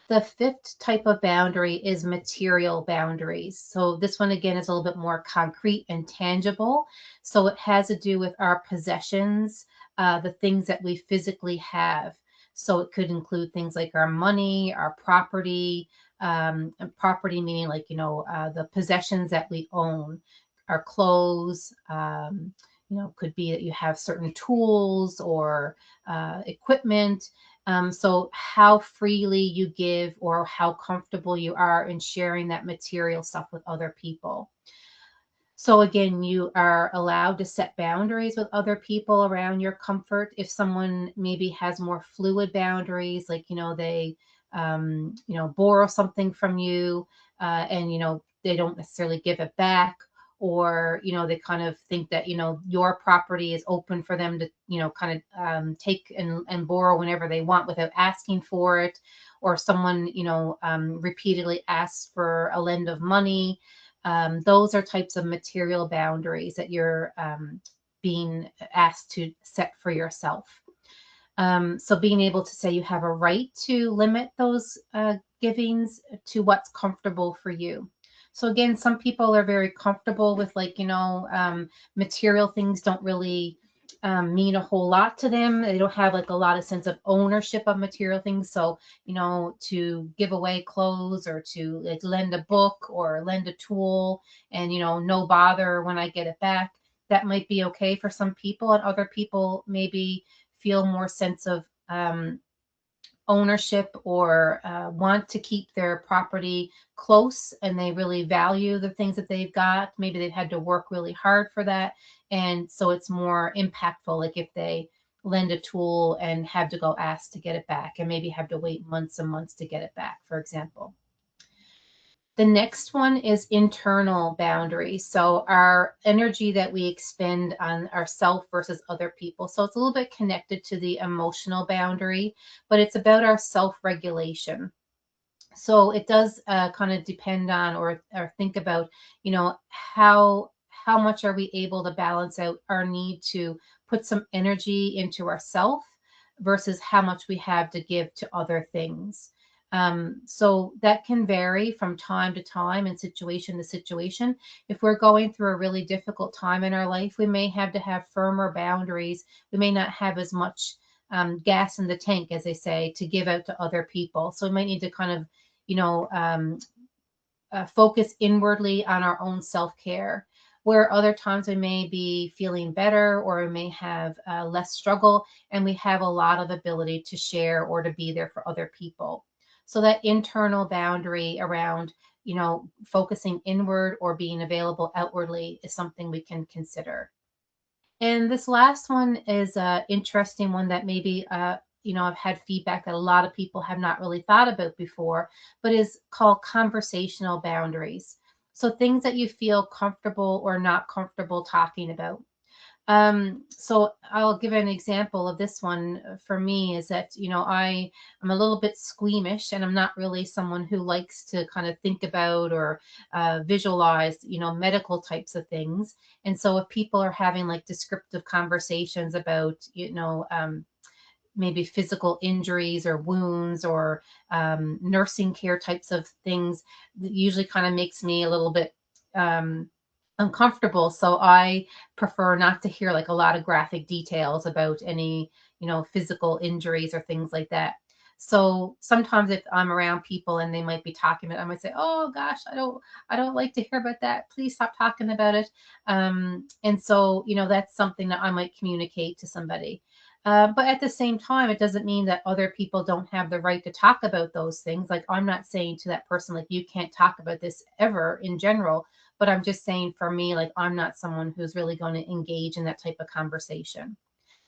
The fifth type of boundary is material boundaries. So this one, again, is a little bit more concrete and tangible. So it has to do with our possessions, the things that we physically have. So it could include things like our money, our property, property meaning like, the possessions that we own, our clothes, could be that you have certain tools or equipment. So how freely you give or how comfortable you are in sharing that material stuff with other people. So again, you are allowed to set boundaries with other people around your comfort. If someone maybe has more fluid boundaries, like, they, borrow something from you and, they don't necessarily give it back, or, they kind of think that, your property is open for them to, kind of take and borrow whenever they want without asking for it, or someone, repeatedly asks for a lend of money. Those are types of material boundaries that you're being asked to set for yourself. So being able to say you have a right to limit those givings to what's comfortable for you. So again, some people are very comfortable with material things don't really mean a whole lot to them. They don't have like a lot of sense of ownership of material things. So, to give away clothes or to like lend a book or lend a tool and, no bother when I get it back, that might be okay for some people, and other people maybe feel more sense of ownership or want to keep their property close, and they really value the things that they've got. Maybe they've had to work really hard for that. And so it's more impactful, like if they lend a tool and have to go ask to get it back and maybe have to wait months and months to get it back, for example. The next one is internal boundaries. So our energy that we expend on ourself versus other people. So it's a little bit connected to the emotional boundary, but it's about our self-regulation. So it does kind of depend on or think about, you know, how much are we able to balance out our need to put some energy into ourself versus how much we have to give to other things. So that can vary from time to time and situation to situation. If we're going through a really difficult time in our life, we may have to have firmer boundaries. We may not have as much gas in the tank, as they say, to give out to other people. So we might need to kind of, you know, focus inwardly on our own self-care, where other times we may be feeling better or we may have less struggle and we have a lot of ability to share or to be there for other people. So that internal boundary around, you know, focusing inward or being available outwardly is something we can consider. And this last one is an interesting one that maybe, you know, I've had feedback that a lot of people have not really thought about before, but is called conversational boundaries. So things that you feel comfortable or not comfortable talking about. So I'll give an example of this one for me is that, you know, I'm a little bit squeamish and I'm not really someone who likes to kind of think about or visualize, you know, medical types of things. And so if people are having like descriptive conversations about, you know, maybe physical injuries or wounds or nursing care types of things, that usually kind of makes me a little bit uncomfortable. So I prefer not to hear like a lot of graphic details about any, you know, physical injuries or things like that. So sometimes if I'm around people and they might be talking about, I might say, "Oh gosh, I don't like to hear about that. Please stop talking about it." And so, you know, that's something that I might communicate to somebody. But at the same time, it doesn't mean that other people don't have the right to talk about those things. Like I'm not saying to that person, like, you can't talk about this ever in general, but I'm just saying for me, like, I'm not someone who's really going to engage in that type of conversation.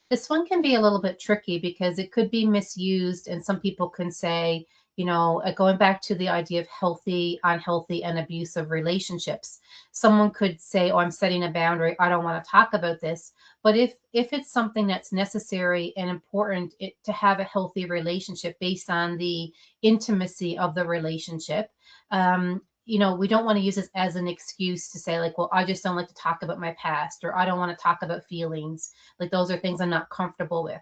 This one can be a little bit tricky because it could be misused, and some people can say, you know, going back to the idea of healthy, unhealthy, and abusive relationships. Someone could say, "Oh, I'm setting a boundary. I don't want to talk about this." But if it's something that's necessary and important to have a healthy relationship based on the intimacy of the relationship, you know, we don't want to use this as an excuse to say like, well, I just don't like to talk about my past, or I don't want to talk about feelings. Like those are things I'm not comfortable with.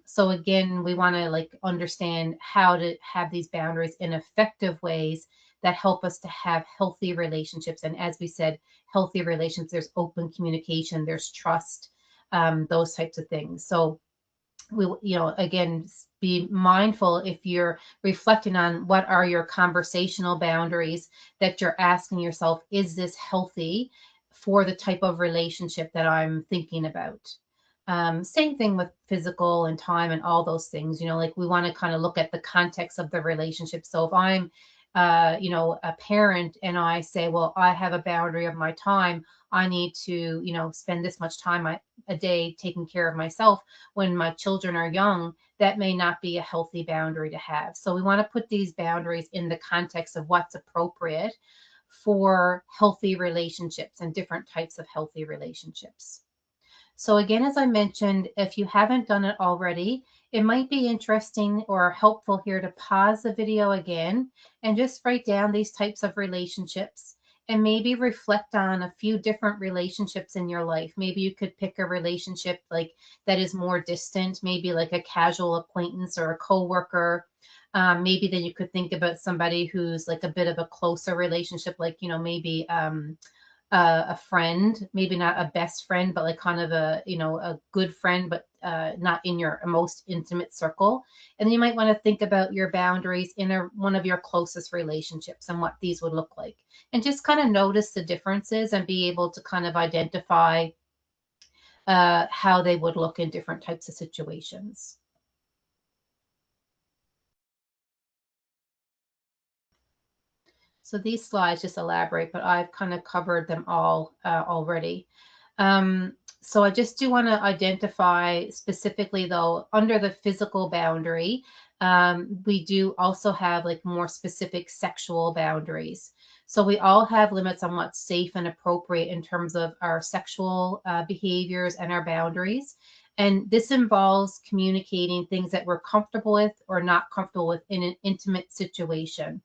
So again, we want to like understand how to have these boundaries in effective ways that help us to have healthy relationships. And as we said, healthy relations, there's open communication, there's trust, those types of things. So we, you know, again, be mindful if you're reflecting on what are your conversational boundaries that you're asking yourself, is this healthy for the type of relationship that I'm thinking about? Same thing with physical and time and all those things, you know, like we want to kind of look at the context of the relationship. So if I'm, you know, a parent and I say, well, I have a boundary of my time, I need to, you know, spend this much time a day taking care of myself when my children are young, that may not be a healthy boundary to have. So we want to put these boundaries in the context of what's appropriate for healthy relationships and different types of healthy relationships. So again, as I mentioned, if you haven't done it already, it might be interesting or helpful here to pause the video again and just write down these types of relationships and maybe reflect on a few different relationships in your life. Maybe you could pick a relationship like that is more distant, maybe like a casual acquaintance or a coworker. Maybe then you could think about somebody who's like a bit of a closer relationship, like, you know, maybe a friend, maybe not a best friend, but like kind of a, you know, a good friend, but not in your most intimate circle. And then you might want to think about your boundaries in one of your closest relationships and what these would look like. And just kind of notice the differences and be able to kind of identify how they would look in different types of situations. So these slides just elaborate, but I've kind of covered them all already. So I just do want to identify specifically, though, under the physical boundary, we do also have like more specific sexual boundaries. So we all have limits on what's safe and appropriate in terms of our sexual behaviors and our boundaries. And this involves communicating things that we're comfortable with or not comfortable with in an intimate situation.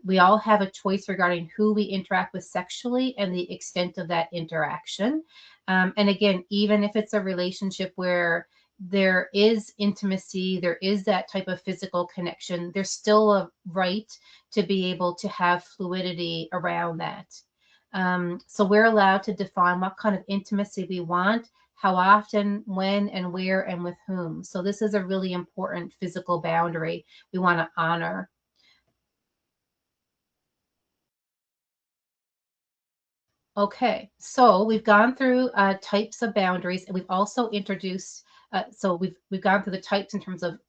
We all have a choice regarding who we interact with sexually and the extent of that interaction. And again, even if it's a relationship where there is intimacy, there is that type of physical connection, there's still a right to be able to have fluidity around that. So we're allowed to define what kind of intimacy we want, how often, when, and where, and with whom. So this is a really important physical boundary we want to honor. Okay, so we've gone through types of boundaries, and we've also introduced. So we've gone through the types in terms of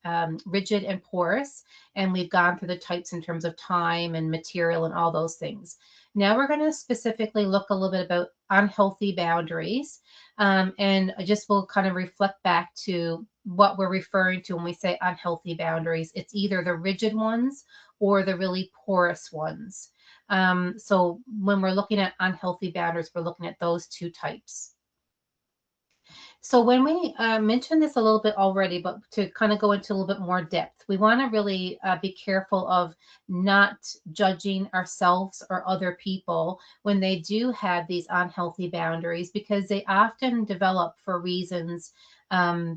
rigid and porous, and we've gone through the types in terms of time and material and all those things. Now we're going to specifically look a little bit about unhealthy boundaries, and I just will kind of reflect back to what we're referring to when we say unhealthy boundaries. It's either the rigid ones or the really porous ones. So when we're looking at unhealthy boundaries, we're looking at those two types. So when we mentioned this a little bit already, but to kind of go into a little bit more depth, we want to really be careful of not judging ourselves or other people when they do have these unhealthy boundaries, because they often develop for reasons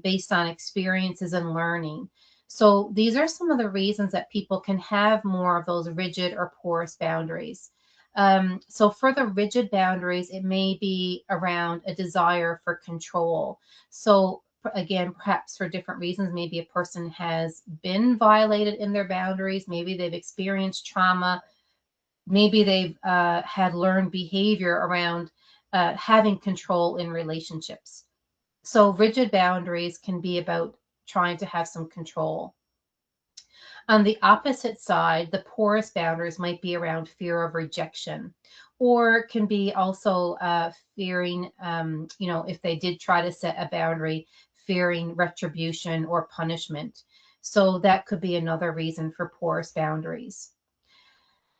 based on experiences and learning. So these are some of the reasons that people can have more of those rigid or porous boundaries. So for the rigid boundaries, it may be around a desire for control. So again, perhaps for different reasons, maybe a person has been violated in their boundaries, maybe they've experienced trauma, maybe they've had learned behavior around having control in relationships. So rigid boundaries can be about trying to have some control. On the opposite side, the porous boundaries might be around fear of rejection, or can be also fearing, if they did try to set a boundary, fearing retribution or punishment. So that could be another reason for porous boundaries.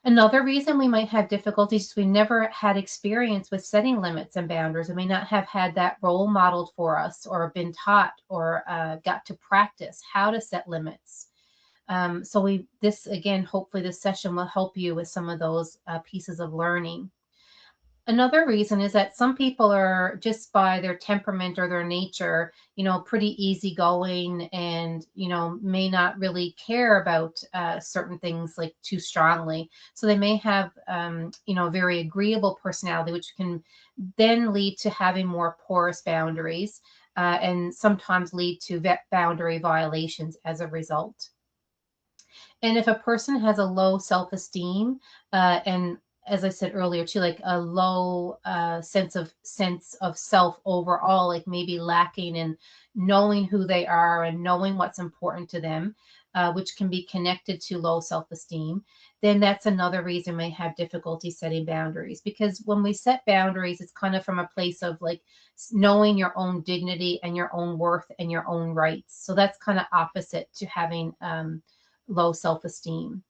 Another reason we might have difficulties is we never had experience with setting limits and boundaries. We may not have had that role modeled for us or been taught or got to practice how to set limits. So this again, hopefully this session will help you with some of those pieces of learning. Another reason is that some people are just by their temperament or their nature, pretty easygoing and, may not really care about certain things like too strongly. So they may have, very agreeable personality, which can then lead to having more porous boundaries and sometimes lead to boundary violations as a result. And if a person has a low self-esteem, and as I said earlier too, like a low sense of self overall, like maybe lacking in knowing who they are and knowing what's important to them, which can be connected to low self-esteem, then that's another reason they have difficulty setting boundaries. Because when we set boundaries, it's kind of from a place of like knowing your own dignity and your own worth and your own rights. So that's kind of opposite to having low self-esteem.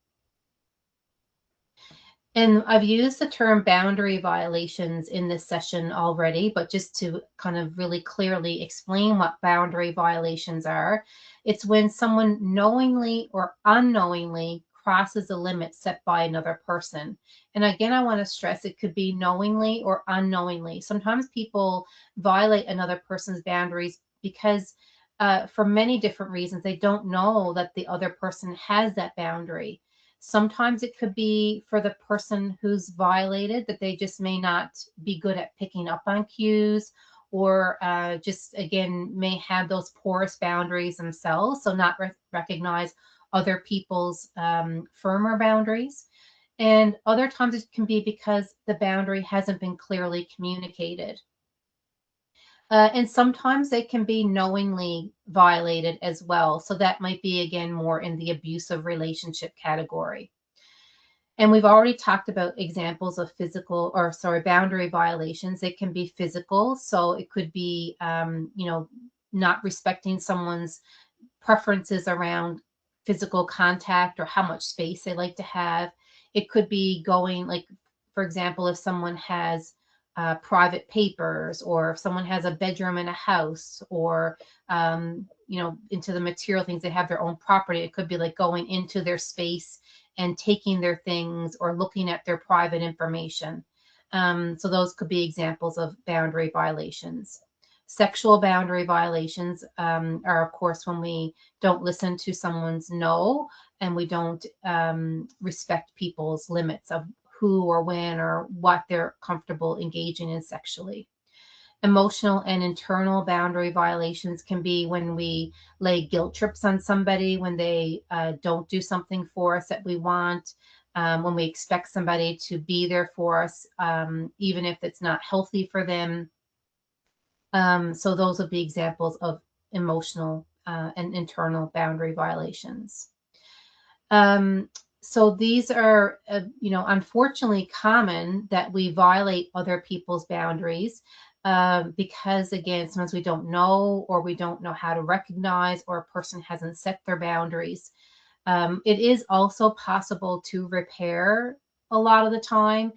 And I've used the term boundary violations in this session already, but just to kind of really clearly explain what boundary violations are, it's when someone knowingly or unknowingly crosses a limit set by another person. And again, I want to stress it could be knowingly or unknowingly. Sometimes people violate another person's boundaries because for many different reasons, they don't know that the other person has that boundary. Sometimes it could be for the person who's violated that they just may not be good at picking up on cues, or just again may have those porous boundaries themselves, so not recognize other people's firmer boundaries. And other times it can be because the boundary hasn't been clearly communicated. And sometimes they can be knowingly violated as well. So that might be, again, more in the abusive relationship category. And we've already talked about examples of boundary violations. It can be physical. So it could be, not respecting someone's preferences around physical contact or how much space they like to have. It could be going, like, for example, if someone has private papers, or if someone has a bedroom in a house, or into the material things, they have their own property. It could be like going into their space and taking their things or looking at their private information. So those could be examples of boundary violations. Sexual boundary violations are, of course, when we don't listen to someone's no, and we don't respect people's limits of who or when or what they're comfortable engaging in sexually. Emotional and internal boundary violations can be when we lay guilt trips on somebody when they don't do something for us that we want, when we expect somebody to be there for us, even if it's not healthy for them. So those would be examples of emotional and internal boundary violations. So these are, unfortunately common that we violate other people's boundaries because, again, sometimes we don't know, or we don't know how to recognize, or a person hasn't set their boundaries. It is also possible to repair a lot of the time,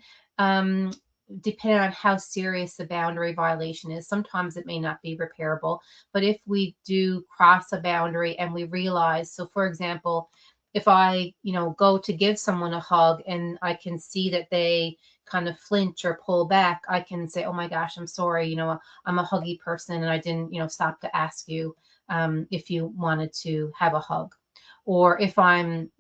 depending on how serious the boundary violation is. Sometimes it may not be repairable, but if we do cross a boundary and we realize, so for example, if I, go to give someone a hug and I can see that they kind of flinch or pull back, I can say, oh my gosh, I'm sorry, I'm a huggy person and I didn't, stop to ask you if you wanted to have a hug. Or if I'm,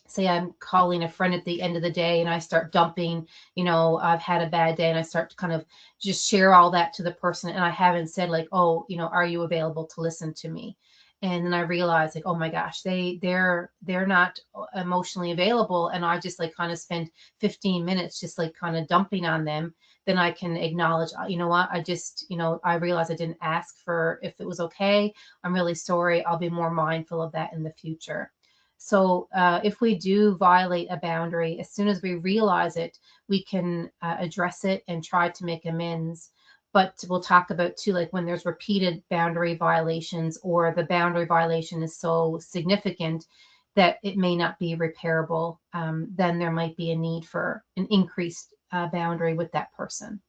say I'm calling a friend at the end of the day and I start dumping, I've had a bad day, and I start to kind of just share all that to the person, and I haven't said like, oh, are you available to listen to me? And then I realize, like, oh my gosh, they're not emotionally available, and I just like kind of spend 15 minutes just like kind of dumping on them. Then I can acknowledge, you know what, I just, I realized I didn't ask for if it was okay. I'm really sorry. I'll be more mindful of that in the future. So if we do violate a boundary, as soon as we realize it, we can address it and try to make amends. But we'll talk about too, like when there's repeated boundary violations, or the boundary violation is so significant that it may not be repairable, then there might be a need for an increased boundary with that person.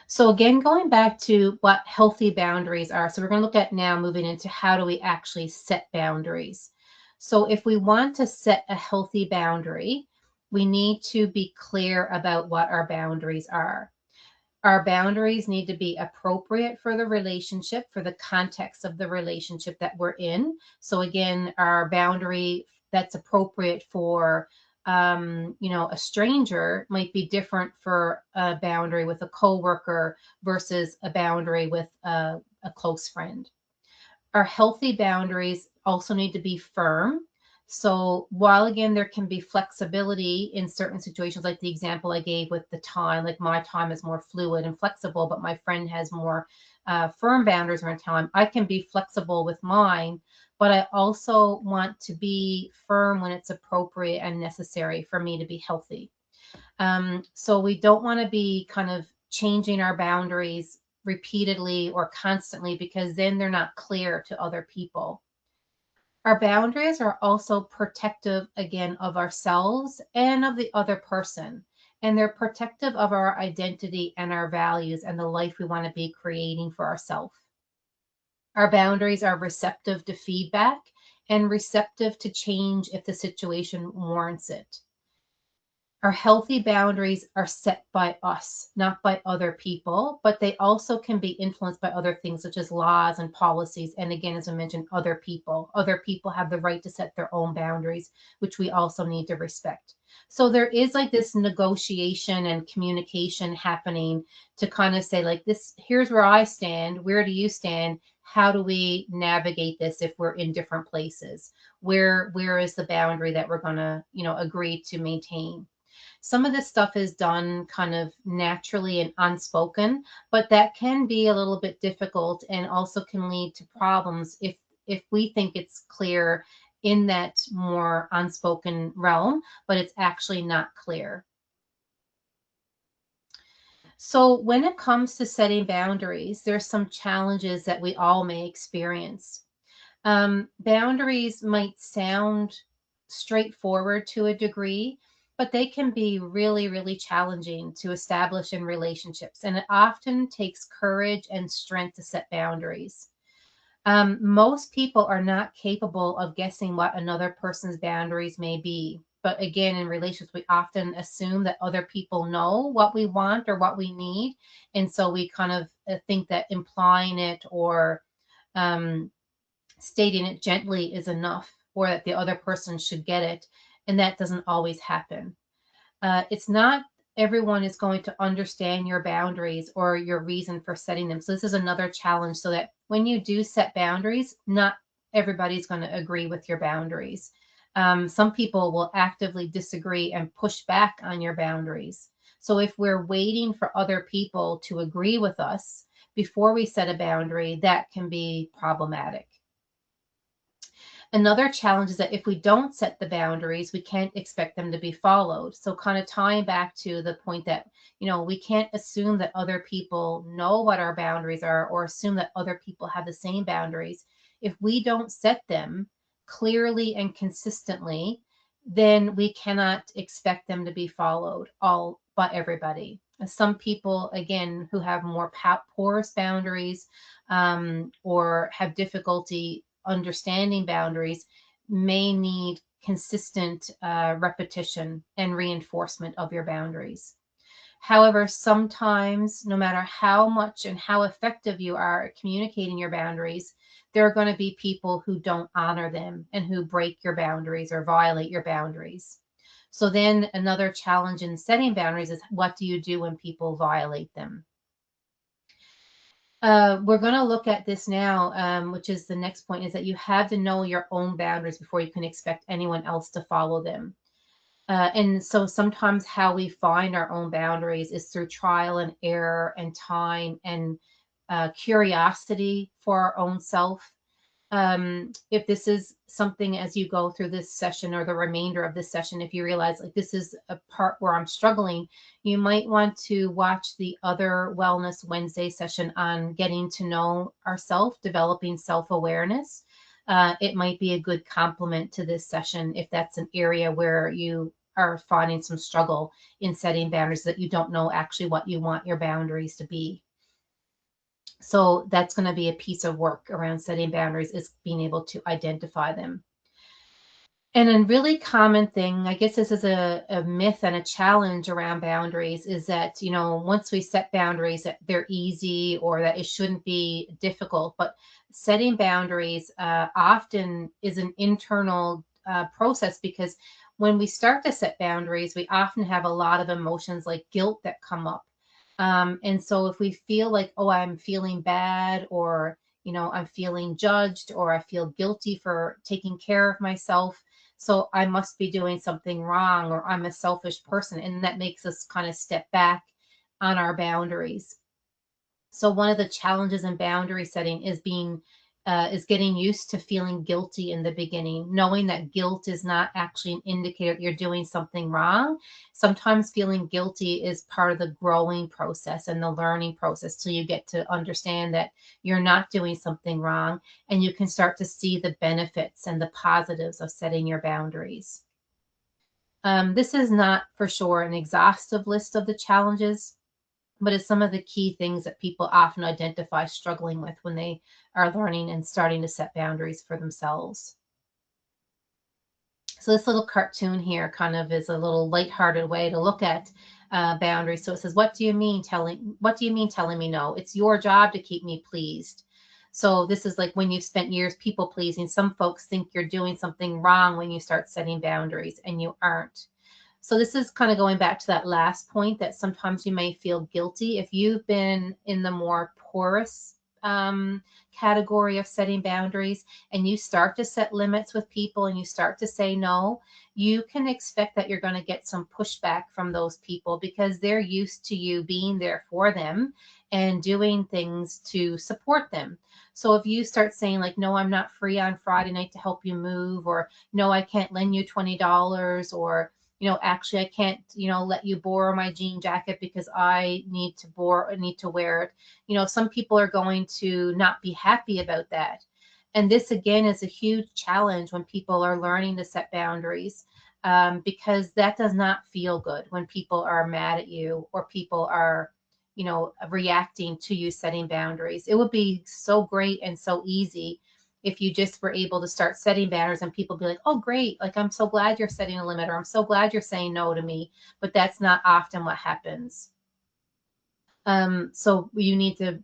So again, going back to what healthy boundaries are. So we're going to look at now moving into how do we actually set boundaries. So if we want to set a healthy boundary, we need to be clear about what our boundaries are. Our boundaries need to be appropriate for the relationship, for the context of the relationship that we're in. So again, our boundary that's appropriate for a stranger might be different for a boundary with a coworker versus a boundary with a close friend. Our healthy boundaries also need to be firm. So while again there can be flexibility in certain situations, like the example I gave with the time, like my time is more fluid and flexible, but my friend has more firm boundaries around time, I can be flexible with mine, but I also want to be firm when it's appropriate and necessary for me to be healthy. So we don't want to be kind of changing our boundaries repeatedly or constantly, because then they're not clear to other people. Our boundaries are also protective, again, of ourselves and of the other person. And they're protective of our identity and our values and the life we want to be creating for ourselves. Our boundaries are receptive to feedback and receptive to change if the situation warrants it. Our healthy boundaries are set by us, not by other people, but they also can be influenced by other things such as laws and policies. And again, as I mentioned, other people. Other people have the right to set their own boundaries, which we also need to respect. So there is like this negotiation and communication happening to kind of say, like, this, here's where I stand. Where do you stand? How do we navigate this if we're in different places? Where is the boundary that we're going to, agree to maintain? some of this stuff is done kind of naturally and unspoken, but that can be a little bit difficult and also can lead to problems if we think it's clear in that more unspoken realm, but it's actually not clear. So when it comes to setting boundaries, there's some challenges that we all may experience. Boundaries might sound straightforward to a degree, but they can be really, really challenging to establish in relationships. And it often takes courage and strength to set boundaries. Most people are not capable of guessing what another person's boundaries may be. But again, in relationships, we often assume that other people know what we want or what we need. And so we kind of think that implying it or um, stating it gently is enough, or that the other person should get it. And that doesn't always happen. It's not everyone is going to understand your boundaries or your reason for setting them. So this is another challenge, so that when you do set boundaries, not everybody's going to agree with your boundaries. Some people will actively disagree and push back on your boundaries. So if we're waiting for other people to agree with us before we set a boundary, that can be problematic. Another challenge is that if we don't set the boundaries, we can't expect them to be followed. So kind of tying back to the point that, we can't assume that other people know what our boundaries are or assume that other people have the same boundaries. If we don't set them clearly and consistently, then we cannot expect them to be followed all by everybody. Some people, again, who have more porous boundaries or have difficulty understanding boundaries may need consistent repetition and reinforcement of your boundaries. However, sometimes, no matter how much and how effective you are at communicating your boundaries, there are going to be people who don't honor them and who break your boundaries or violate your boundaries. So then another challenge in setting boundaries is, what do you do when people violate them? We're going to look at this now, which is the next point, is that you have to know your own boundaries before you can expect anyone else to follow them. And so sometimes how we find our own boundaries is through trial and error and time and curiosity for our own self. If this is something, as you go through this session or the remainder of this session, if you realize like this is a part where I'm struggling, you might want to watch the other Wellness Wednesday session on getting to know ourselves, developing self-awareness. It might be a good complement to this session if that's an area where you are finding some struggle in setting boundaries, that you don't know actually what you want your boundaries to be. So that's going to be a piece of work around setting boundaries, is being able to identify them. And a really common thing, I guess this is a myth and a challenge around boundaries, is that, once we set boundaries, that they're easy or that it shouldn't be difficult. But setting boundaries often is an internal process, because when we start to set boundaries, we often have a lot of emotions like guilt that come up. And so if we feel like, oh, I'm feeling bad, or, I'm feeling judged, or I feel guilty for taking care of myself, so I must be doing something wrong, or I'm a selfish person. And that makes us kind of step back on our boundaries. So one of the challenges in boundary setting is getting used to feeling guilty in the beginning, knowing that guilt is not actually an indicator that you're doing something wrong. Sometimes feeling guilty is part of the growing process and the learning process, till you get to understand that you're not doing something wrong, and you can start to see the benefits and the positives of setting your boundaries. This is not for sure an exhaustive list of the challenges, but it's some of the key things that people often identify struggling with when they are learning and starting to set boundaries for themselves. So this little cartoon here kind of is a little lighthearted way to look at boundaries. So it says, what do you mean telling me no? It's your job to keep me pleased. So this is like when you've spent years people pleasing. Some folks think you're doing something wrong when you start setting boundaries, and you aren't. So this is kind of going back to that last point, that sometimes you may feel guilty if you've been in the more porous category of setting boundaries, and you start to set limits with people and you start to say no, you can expect that you're going to get some pushback from those people because they're used to you being there for them and doing things to support them. So if you start saying like, no, I'm not free on Friday night to help you move, or no, I can't lend you $20, or actually I can't, let you borrow my jean jacket because I need to wear it. Some people are going to not be happy about that. And this again is a huge challenge when people are learning to set boundaries, because that does not feel good when people are mad at you or people are, reacting to you setting boundaries. It would be so great and so easy if you just were able to start setting boundaries and people be like, oh, great. Like, I'm so glad you're setting a limit, or I'm so glad you're saying no to me. But that's not often what happens. So you need to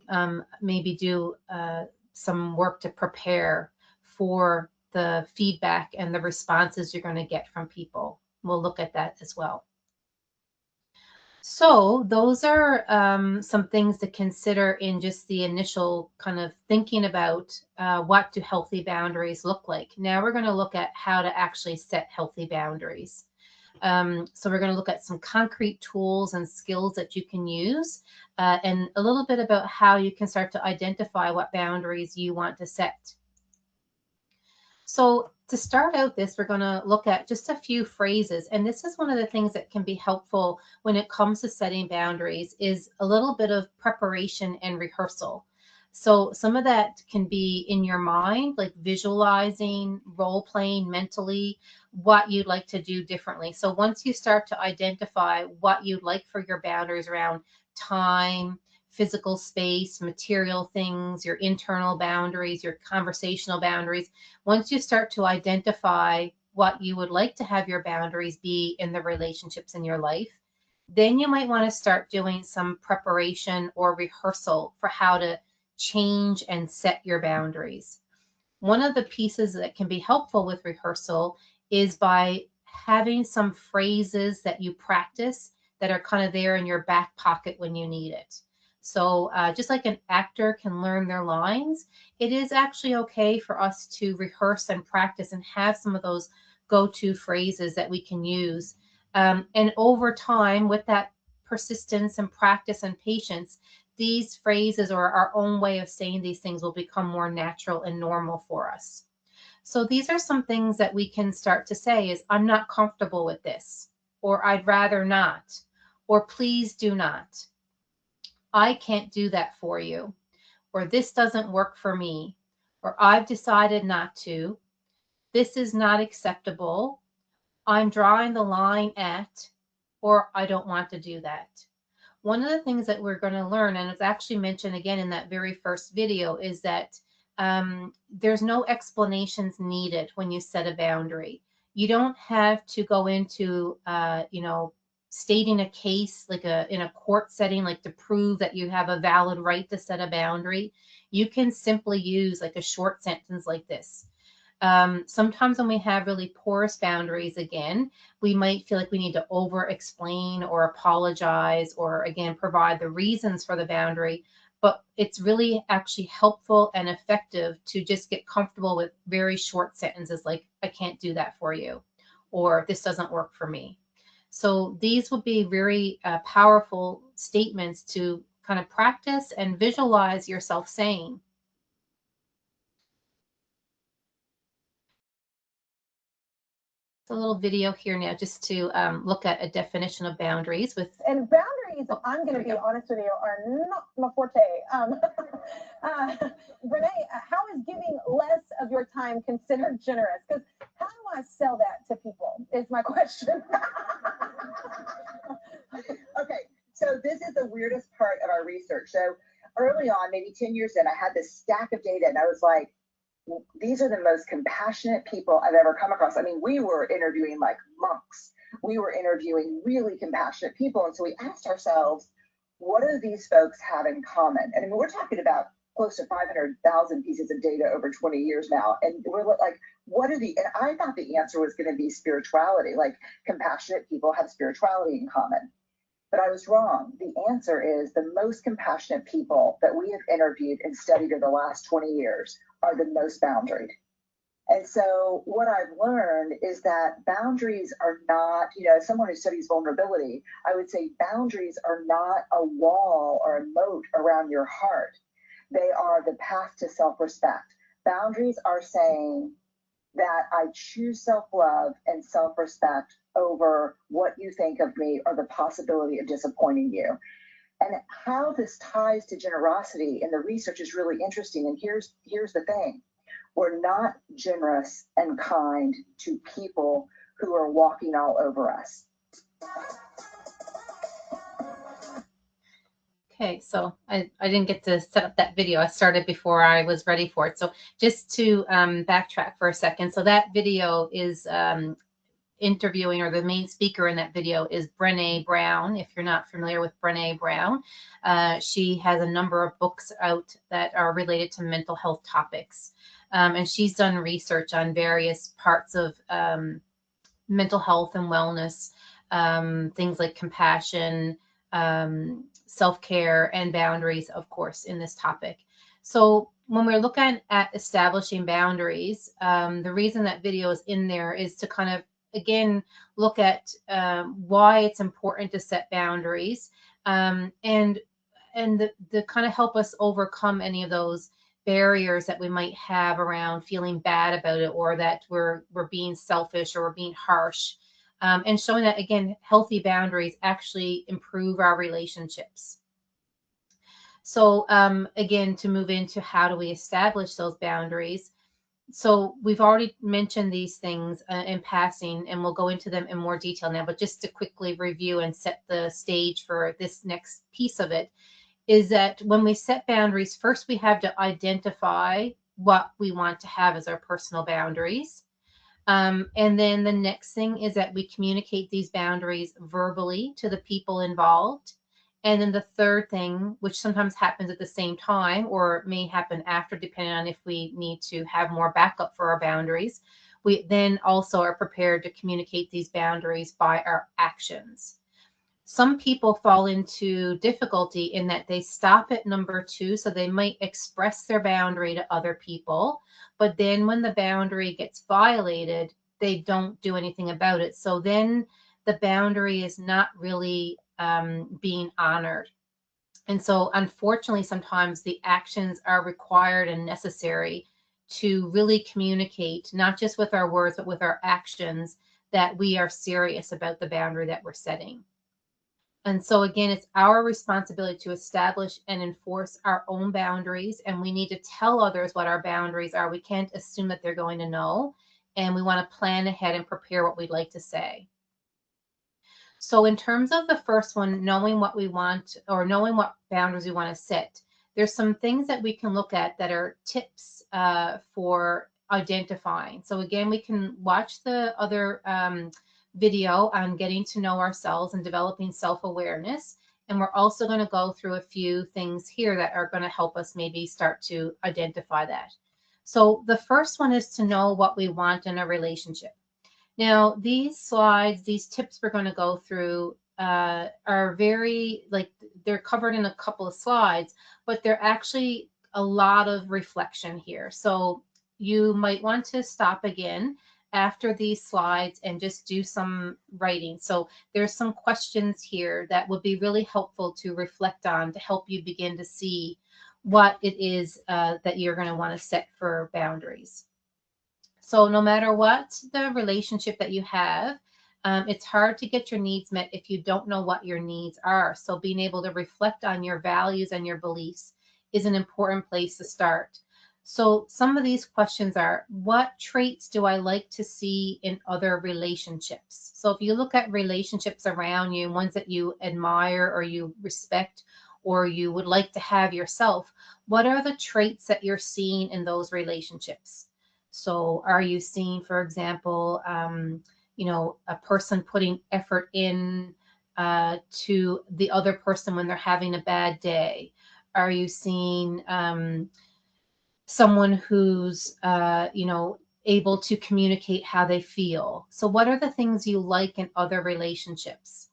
maybe do some work to prepare for the feedback and the responses you're going to get from people. We'll look at that as well. So those are some things to consider in just the initial kind of thinking about what do healthy boundaries look like. Now we're going to look at how to actually set healthy boundaries. So we're going to look at some concrete tools and skills that you can use, and a little bit about how you can start to identify what boundaries you want to set. So to start out this, we're going to look at just a few phrases. And this is one of the things that can be helpful when it comes to setting boundaries, is a little bit of preparation and rehearsal. So some of that can be in your mind, like visualizing, role playing mentally what you'd like to do differently. So once you start to identify what you'd like for your boundaries around time, physical space, material things, your internal boundaries, your conversational boundaries, once you start to identify what you would like to have your boundaries be in the relationships in your life, then you might want to start doing some preparation or rehearsal for how to change and set your boundaries. One of the pieces that can be helpful with rehearsal is by having some phrases that you practice that are kind of there in your back pocket when you need it. So just like an actor can learn their lines, it is actually okay for us to rehearse and practice and have some of those go-to phrases that we can use. And over time, with that persistence and practice and patience, these phrases or our own way of saying these things will become more natural and normal for us. So these are some things that we can start to say is, I'm not comfortable with this, or I'd rather not, or please do not. I can't do that for you, or this doesn't work for me, or I've decided not to, this is not acceptable, I'm drawing the line at, or I don't want to do that. One of the things that we're going to learn, and it's actually mentioned again in that very first video, is that there's no explanations needed when you set a boundary. You don't have to go into, stating a case like in a court setting, like to prove that you have a valid right to set a boundary. You can simply use like a short sentence like this. Sometimes when we have really porous boundaries, again, we might feel like we need to over explain or apologize or again provide the reasons for the boundary, but it's really actually helpful and effective to just get comfortable with very short sentences like, I can't do that for you, or this doesn't work for me. So these would be very powerful statements to kind of practice and visualize yourself saying. A little video here now just to look at a definition of boundaries with. And boundaries, I'm going to be honest with you, are not my forte. Renee, how is giving less of your time considered generous? Because how do I sell that to people is my question. Okay, so this is the weirdest part of our research. So early on, maybe 10 years in, I had this stack of data and I was like, these are the most compassionate people I've ever come across. I mean, we were interviewing like monks. We were interviewing really compassionate people. And so we asked ourselves, what do these folks have in common? And I mean, we're talking about close to 500,000 pieces of data over 20 years now. And we're like, and I thought the answer was going to be spirituality, like compassionate people have spirituality in common. But I was wrong. The answer is the most compassionate people that we have interviewed and studied over the last 20 years are the most boundaried. And so what I've learned is that boundaries are not, as someone who studies vulnerability, I would say boundaries are not a wall or a moat around your heart. They are the path to self-respect. Boundaries are saying that I choose self-love and self-respect over what you think of me or the possibility of disappointing you. And how this ties to generosity in the research is really interesting. And here's the thing. We're not generous and kind to people who are walking all over us. Okay, so I didn't get to set up that video. I started before I was ready for it. So just to backtrack for a second. So that video is interviewing, or the main speaker in that video is Brené Brown. If you're not familiar with Brené Brown, she has a number of books out that are related to mental health topics. And she's done research on various parts of mental health and wellness, things like compassion, self-care, and boundaries, of course, in this topic. So when we're looking at establishing boundaries, the reason that video is in there is to kind of, again, look at why it's important to set boundaries, and the kind of help us overcome any of those barriers that we might have around feeling bad about it, or that we're being selfish or we're being harsh, and showing that, again, healthy boundaries actually improve our relationships. So again, to move into how do we establish those boundaries. So we've already mentioned these things in passing, and we'll go into them in more detail now, but just to quickly review and set the stage for this next piece of it, is that when we set boundaries, first we have to identify what we want to have as our personal boundaries. And then the next thing is that we communicate these boundaries verbally to the people involved. And then the third thing, which sometimes happens at the same time or may happen after, depending on if we need to have more backup for our boundaries, we then also are prepared to communicate these boundaries by our actions. Some people fall into difficulty in that they stop at number 2, so they might express their boundary to other people, but then when the boundary gets violated, they don't do anything about it. So then the boundary is not really being honored. And so unfortunately, sometimes the actions are required and necessary to really communicate, not just with our words, but with our actions, that we are serious about the boundary that we're setting. And so again, it's our responsibility to establish and enforce our own boundaries, and we need to tell others what our boundaries are. We can't assume that they're going to know, and we want to plan ahead and prepare what we'd like to say. So in terms of the first one, knowing what we want, or knowing what boundaries we want to set, there's some things that we can look at that are tips for identifying. So again, we can watch the other video on getting to know ourselves and developing self-awareness. And we're also going to go through a few things here that are going to help us maybe start to identify that. So the first one is to know what we want in a relationship. Now, these slides, these tips we're going to go through are very, they're covered in a couple of slides, but they're actually a lot of reflection here. So you might want to stop again after these slides and just do some writing. So there's some questions here that would be really helpful to reflect on to help you begin to see what it is that you're going to want to set for boundaries. So no matter what the relationship that you have, it's hard to get your needs met if you don't know what your needs are. So being able to reflect on your values and your beliefs is an important place to start. So some of these questions are, what traits do I like to see in other relationships? So if you look at relationships around you, ones that you admire or you respect or you would like to have yourself, what are the traits that you're seeing in those relationships? So are you seeing, for example, a person putting effort in to the other person when they're having a bad day? Are you seeing someone who's, able to communicate how they feel? So what are the things you like in other relationships?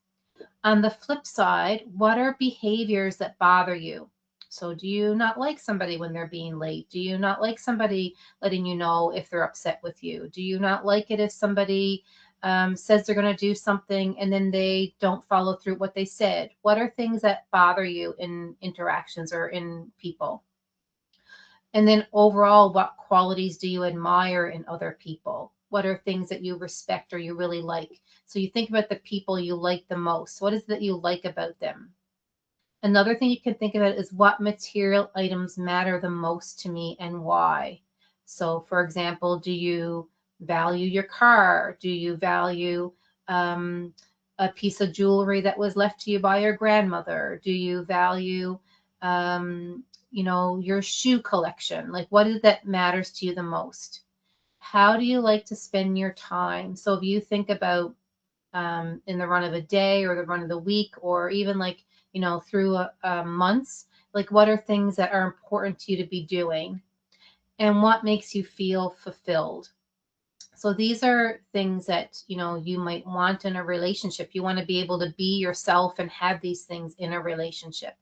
On the flip side, what are behaviors that bother you? So do you not like somebody when they're being late? Do you not like somebody letting you know if they're upset with you? Do you not like it if somebody says they're going to do something and then they don't follow through what they said? What are things that bother you in interactions or in people? And then overall, what qualities do you admire in other people? What are things that you respect or you really like? So you think about the people you like the most. What is it that you like about them? Another thing you can think about is what material items matter the most to me and why. So, for example, do you value your car? Do you value um, a piece of jewelry that was left to you by your grandmother? Do you value, your shoe collection? Like, what is it that matters to you the most? How do you like to spend your time? So, if you think about in the run of a day or the run of the week, or even like, through months, like what are things that are important to you to be doing and what makes you feel fulfilled? So these are things that, you might want in a relationship. You want to be able to be yourself and have these things in a relationship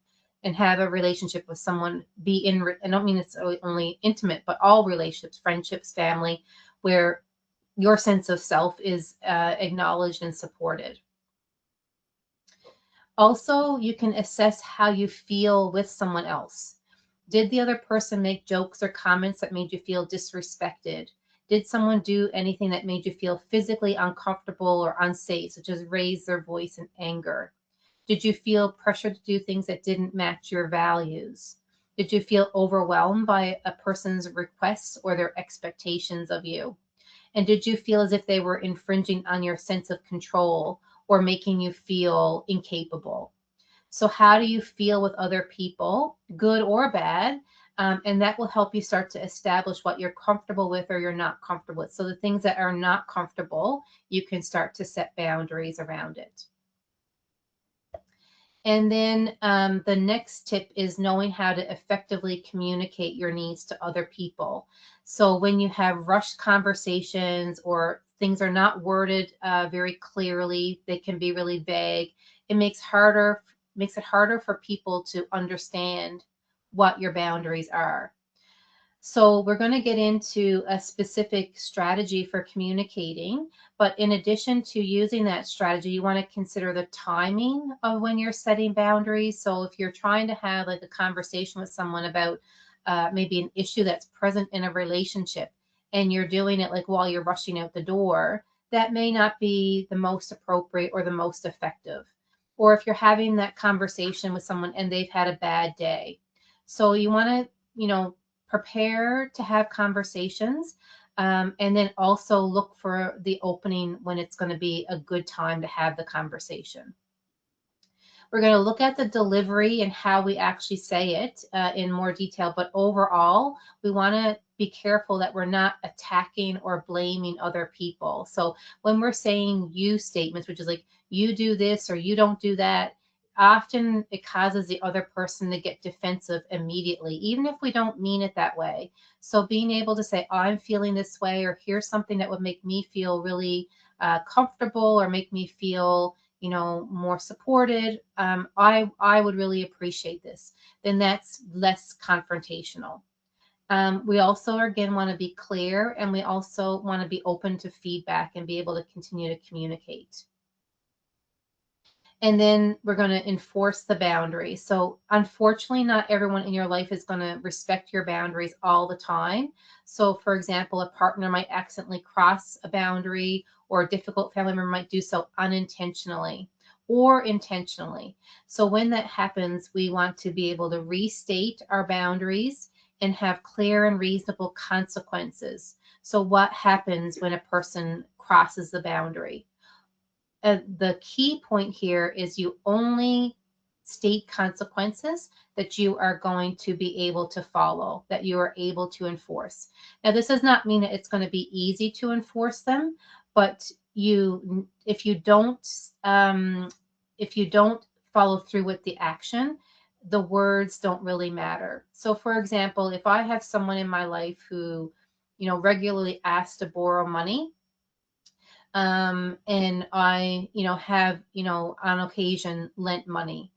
and have a relationship with someone, I don't mean it's only intimate, but all relationships, friendships, family, where your sense of self is acknowledged and supported. Also, you can assess how you feel with someone else. Did the other person make jokes or comments that made you feel disrespected? Did someone do anything that made you feel physically uncomfortable or unsafe, such as raise their voice in anger? Did you feel pressured to do things that didn't match your values? Did you feel overwhelmed by a person's requests or their expectations of you? And did you feel as if they were infringing on your sense of control or making you feel incapable? So, how do you feel with other people, good or bad? And that will help you start to establish what you're comfortable with or you're not comfortable with. So, the things that are not comfortable, you can start to set boundaries around it. And then the next tip is knowing how to effectively communicate your needs to other people. So when you have rushed conversations or things are not worded very clearly, they can be really vague. It makes it harder for people to understand what your boundaries are. So we're going to get into a specific strategy for communicating, but in addition to using that strategy, you want to consider the timing of when you're setting boundaries. So if you're trying to have like a conversation with someone about maybe an issue that's present in a relationship and you're doing it like while you're rushing out the door, that may not be the most appropriate or the most effective. Or if you're having that conversation with someone and they've had a bad day. So you want to, prepare to have conversations, and then also look for the opening when it's going to be a good time to have the conversation. We're going to look at the delivery and how we actually say it in more detail, but overall, we want to be careful that we're not attacking or blaming other people. So when we're saying you statements, which is like you do this or you don't do that, often it causes the other person to get defensive immediately, even if we don't mean it that way. So being able to say, I'm feeling this way, or here's something that would make me feel really comfortable or make me feel, more supported. I would really appreciate this. Then that's less confrontational. We also, again, want to be clear, and we also want to be open to feedback and be able to continue to communicate. And then we're going to enforce the boundaries. So unfortunately, not everyone in your life is going to respect your boundaries all the time. So for example, a partner might accidentally cross a boundary, or a difficult family member might do so unintentionally or intentionally. So when that happens, we want to be able to restate our boundaries and have clear and reasonable consequences. So what happens when a person crosses the boundary? The key point here is you only state consequences that you are going to be able to follow, that you are able to enforce. Now, this does not mean that it's going to be easy to enforce them, but if you don't follow through with the action, the words don't really matter. So, for example, if I have someone in my life who, regularly asks to borrow money, and I, have, on occasion lent money.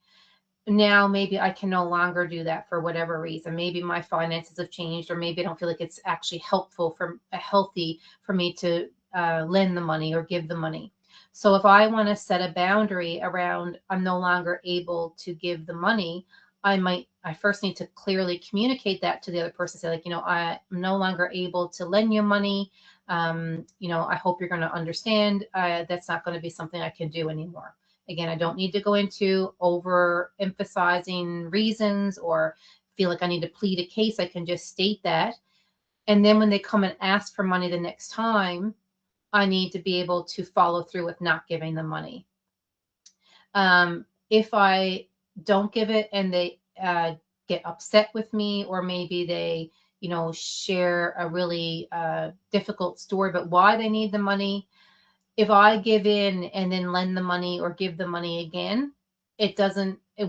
Now maybe I can no longer do that for whatever reason. Maybe my finances have changed, or maybe I don't feel like it's actually healthy for me to lend the money or give the money. So if I want to set a boundary around I'm no longer able to give the money, I first need to clearly communicate that to the other person. Say like, I'm no longer able to lend you money. I hope you're going to understand. That's not going to be something I can do anymore. Again, I don't need to go into over emphasizing reasons or feel like I need to plead a case. I can just state that. And then when they come and ask for money the next time, I need to be able to follow through with not giving them money. If I don't give it and they get upset with me, or maybe they, share a really difficult story about why they need the money, if I give in and then lend the money or give the money again, it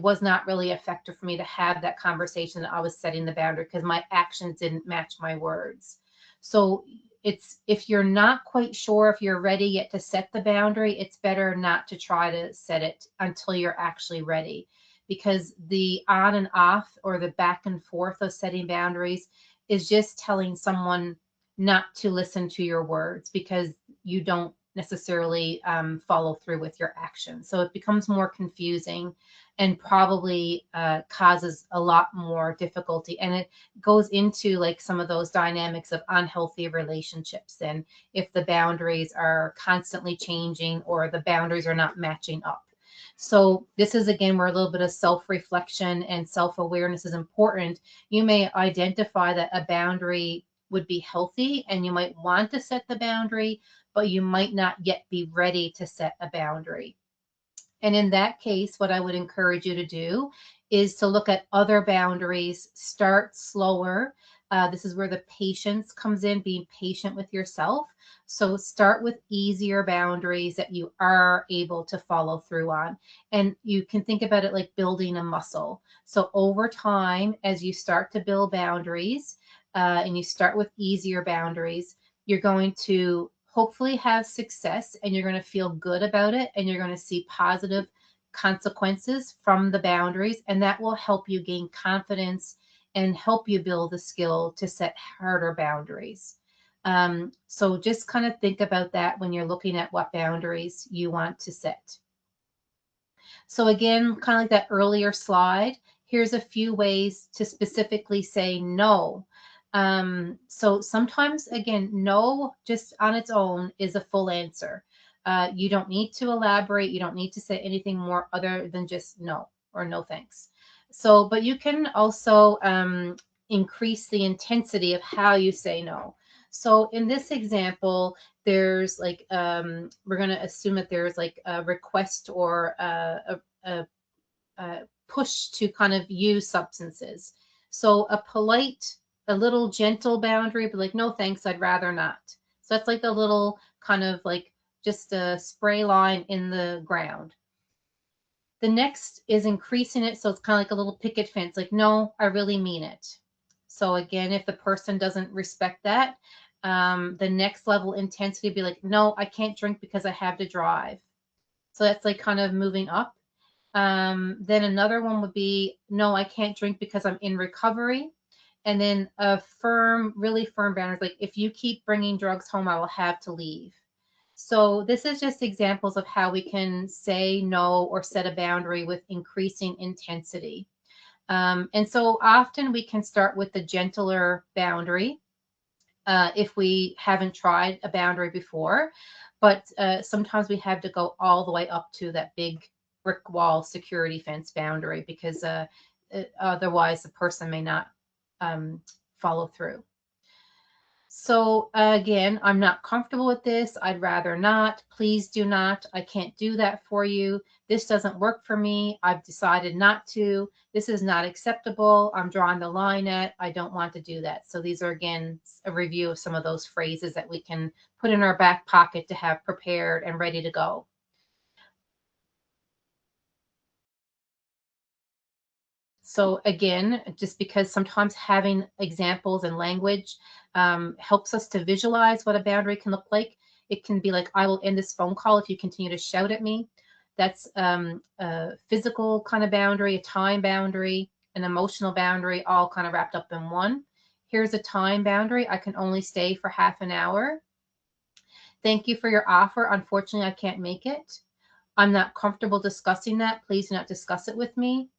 was not really effective for me to have that conversation that I was setting the boundary, because my actions didn't match my words. So if you're not quite sure if you're ready yet to set the boundary, it's better not to try to set it until you're actually ready, because the on and off or the back and forth of setting boundaries is just telling someone not to listen to your words because you don't necessarily follow through with your actions. So it becomes more confusing and probably causes a lot more difficulty. And it goes into like some of those dynamics of unhealthy relationships. And if the boundaries are constantly changing or the boundaries are not matching up. So this is, again, where a little bit of self-reflection and self-awareness is important. You may identify that a boundary would be healthy and you might want to set the boundary, but you might not yet be ready to set a boundary. And in that case, what I would encourage you to do is to look at other boundaries, start slower. This is where the patience comes in, being patient with yourself. So start with easier boundaries that you are able to follow through on. And you can think about it like building a muscle. So over time, as you start to build boundaries, and you start with easier boundaries, you're going to hopefully have success and you're going to feel good about it and you're going to see positive consequences from the boundaries, and that will help you gain confidence and help you build the skill to set harder boundaries. So just kind of think about that when you're looking at what boundaries you want to set. So again, kind of like that earlier slide, here's a few ways to specifically say no. So sometimes, again, no just on its own is a full answer. You don't need to elaborate. You don't need to say anything more other than just no or no thanks. So, but you can also increase the intensity of how you say no. So in this example, there's like, we're going to assume that there's like a request or a push to kind of use substances. So a little gentle boundary, but like, no thanks, I'd rather not. So that's like a little kind of like just a spray line in the ground. The next is increasing it. So it's kind of like a little picket fence, like, no, I really mean it. So again, if the person doesn't respect that, the next level intensity would be like, no, I can't drink because I have to drive. So that's like kind of moving up. Then another one would be, no, I can't drink because I'm in recovery. And then a really firm boundary, like, if you keep bringing drugs home, I will have to leave. So this is just examples of how we can say no or set a boundary with increasing intensity. And so often we can start with the gentler boundary if we haven't tried a boundary before, but sometimes we have to go all the way up to that big brick wall security fence boundary, because otherwise the person may not follow through. So again, I'm not comfortable with this. I'd rather not. Please do not. I can't do that for you. This doesn't work for me. I've decided not to. This is not acceptable. I'm drawing the line at. I don't want to do that. So these are, again, a review of some of those phrases that we can put in our back pocket to have prepared and ready to go. So again, just because sometimes having examples and language helps us to visualize what a boundary can look like. It can be like, I will end this phone call if you continue to shout at me. That's a physical kind of boundary, a time boundary, an emotional boundary, all kind of wrapped up in one. Here's a time boundary. I can only stay for half an hour. Thank you for your offer. Unfortunately, I can't make it. I'm not comfortable discussing that. Please do not discuss it with me.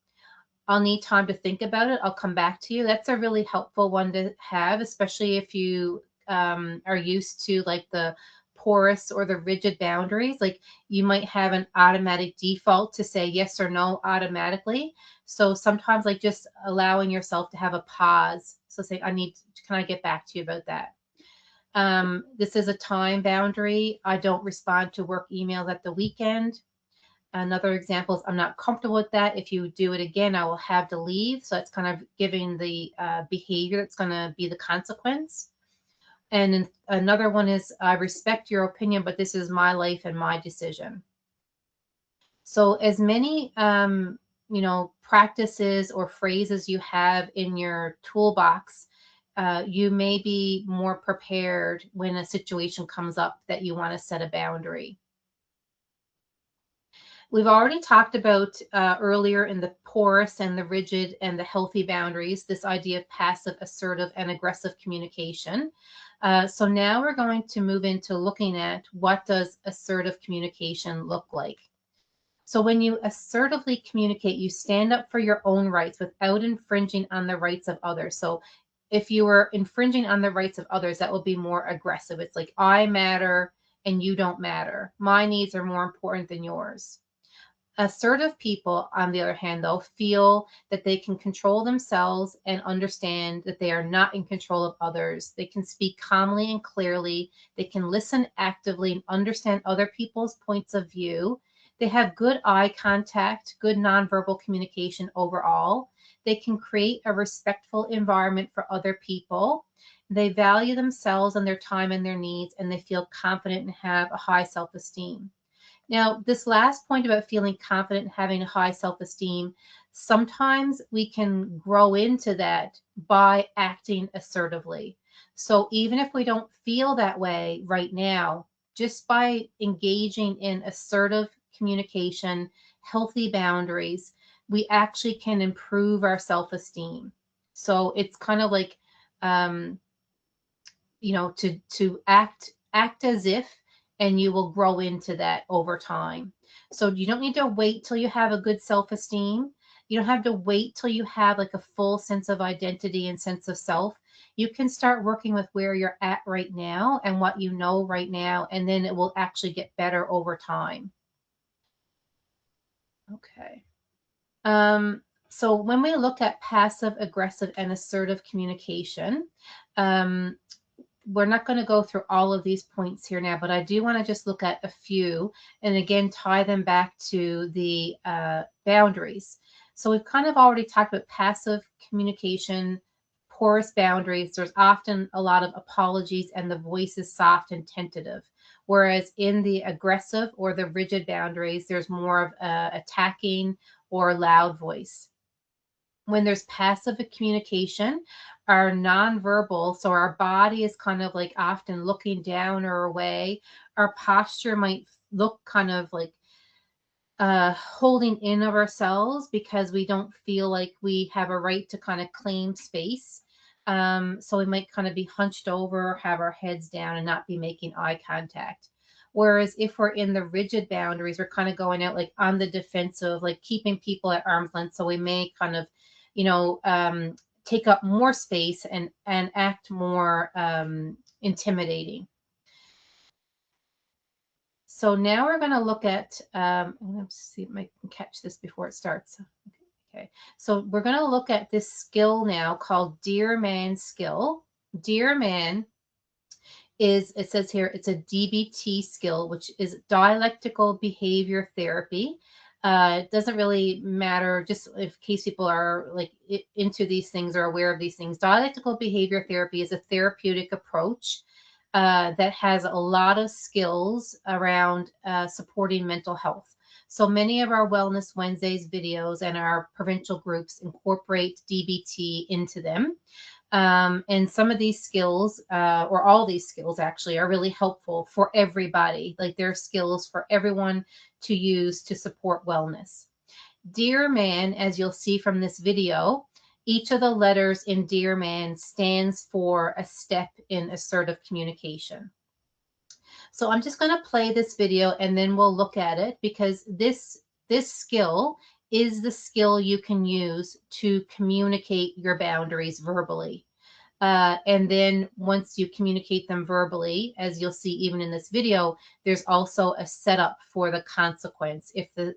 I'll need time to think about it. I'll come back to you. That's a really helpful one to have, especially if you are used to like the porous or the rigid boundaries. Like you might have an automatic default to say yes or no automatically. So sometimes like just allowing yourself to have a pause. So say, can I get back to you about that? This is a time boundary. I don't respond to work emails at the weekend. Another example is I'm not comfortable with that. If you do it again, I will have to leave. So it's kind of giving the behavior that's going to be the consequence. And another one is I respect your opinion, but this is my life and my decision. So as many practices or phrases you have in your toolbox, you may be more prepared when a situation comes up that you want to set a boundary. We've already talked about earlier in the porous and the rigid and the healthy boundaries, this idea of passive, assertive, and aggressive communication. So now we're going to move into looking at what does assertive communication look like. So when you assertively communicate, you stand up for your own rights without infringing on the rights of others. So if you were infringing on the rights of others, that will be more aggressive. It's like, I matter and you don't matter. My needs are more important than yours. Assertive people, on the other hand, though, feel that they can control themselves and understand that they are not in control of others. They can speak calmly and clearly. They can listen actively and understand other people's points of view. They have good eye contact, good nonverbal communication overall. They can create a respectful environment for other people. They value themselves and their time and their needs, and they feel confident and have a high self-esteem. Now, this last point about feeling confident and having a high self-esteem, sometimes we can grow into that by acting assertively. So even if we don't feel that way right now, just by engaging in assertive communication, healthy boundaries, we actually can improve our self-esteem. So it's kind of like, to act as if, and you will grow into that over time. So you don't need to wait till you have a good self-esteem. You don't have to wait till you have like a full sense of identity and sense of self. You can start working with where you're at right now and what you know right now, and then it will actually get better over time. Okay. So when we look at passive, aggressive, and assertive communication, we're not going to go through all of these points here now, but I do want to just look at a few and again tie them back to the boundaries. So we've kind of already talked about passive communication, porous boundaries. There's often a lot of apologies and the voice is soft and tentative. Whereas in the aggressive or the rigid boundaries, there's more of attacking or loud voice. When there's passive communication, our nonverbal, so our body is kind of like often looking down or away. Our posture might look kind of like holding in of ourselves because we don't feel like we have a right to kind of claim space. So we might kind of be hunched over, have our heads down, and not be making eye contact. Whereas if we're in the rigid boundaries, we're kind of going out like on the defensive, like keeping people at arm's length. So we may kind of, take up more space and act more intimidating. So now we're going to look at, I'm going to see if I can catch this before it starts. Okay, so we're going to look at this skill now called Dear Man skill. Dear Man is, it says here, it's a DBT skill, which is dialectical behavior therapy. It doesn't really matter, just in case people are like into these things or aware of these things. Dialectical behavior therapy is a therapeutic approach that has a lot of skills around supporting mental health. So many of our Wellness Wednesdays videos and our provincial groups incorporate DBT into them. And some of these skills, or all these skills actually, are really helpful for everybody. Like they're skills for everyone to use to support wellness. Dear Man, as you'll see from this video, each of the letters in Dear Man stands for a step in assertive communication. So I'm just going to play this video and then we'll look at it, because this skill is the skill you can use to communicate your boundaries verbally. And then once you communicate them verbally, as you'll see even in this video, there's also a setup for the consequence if the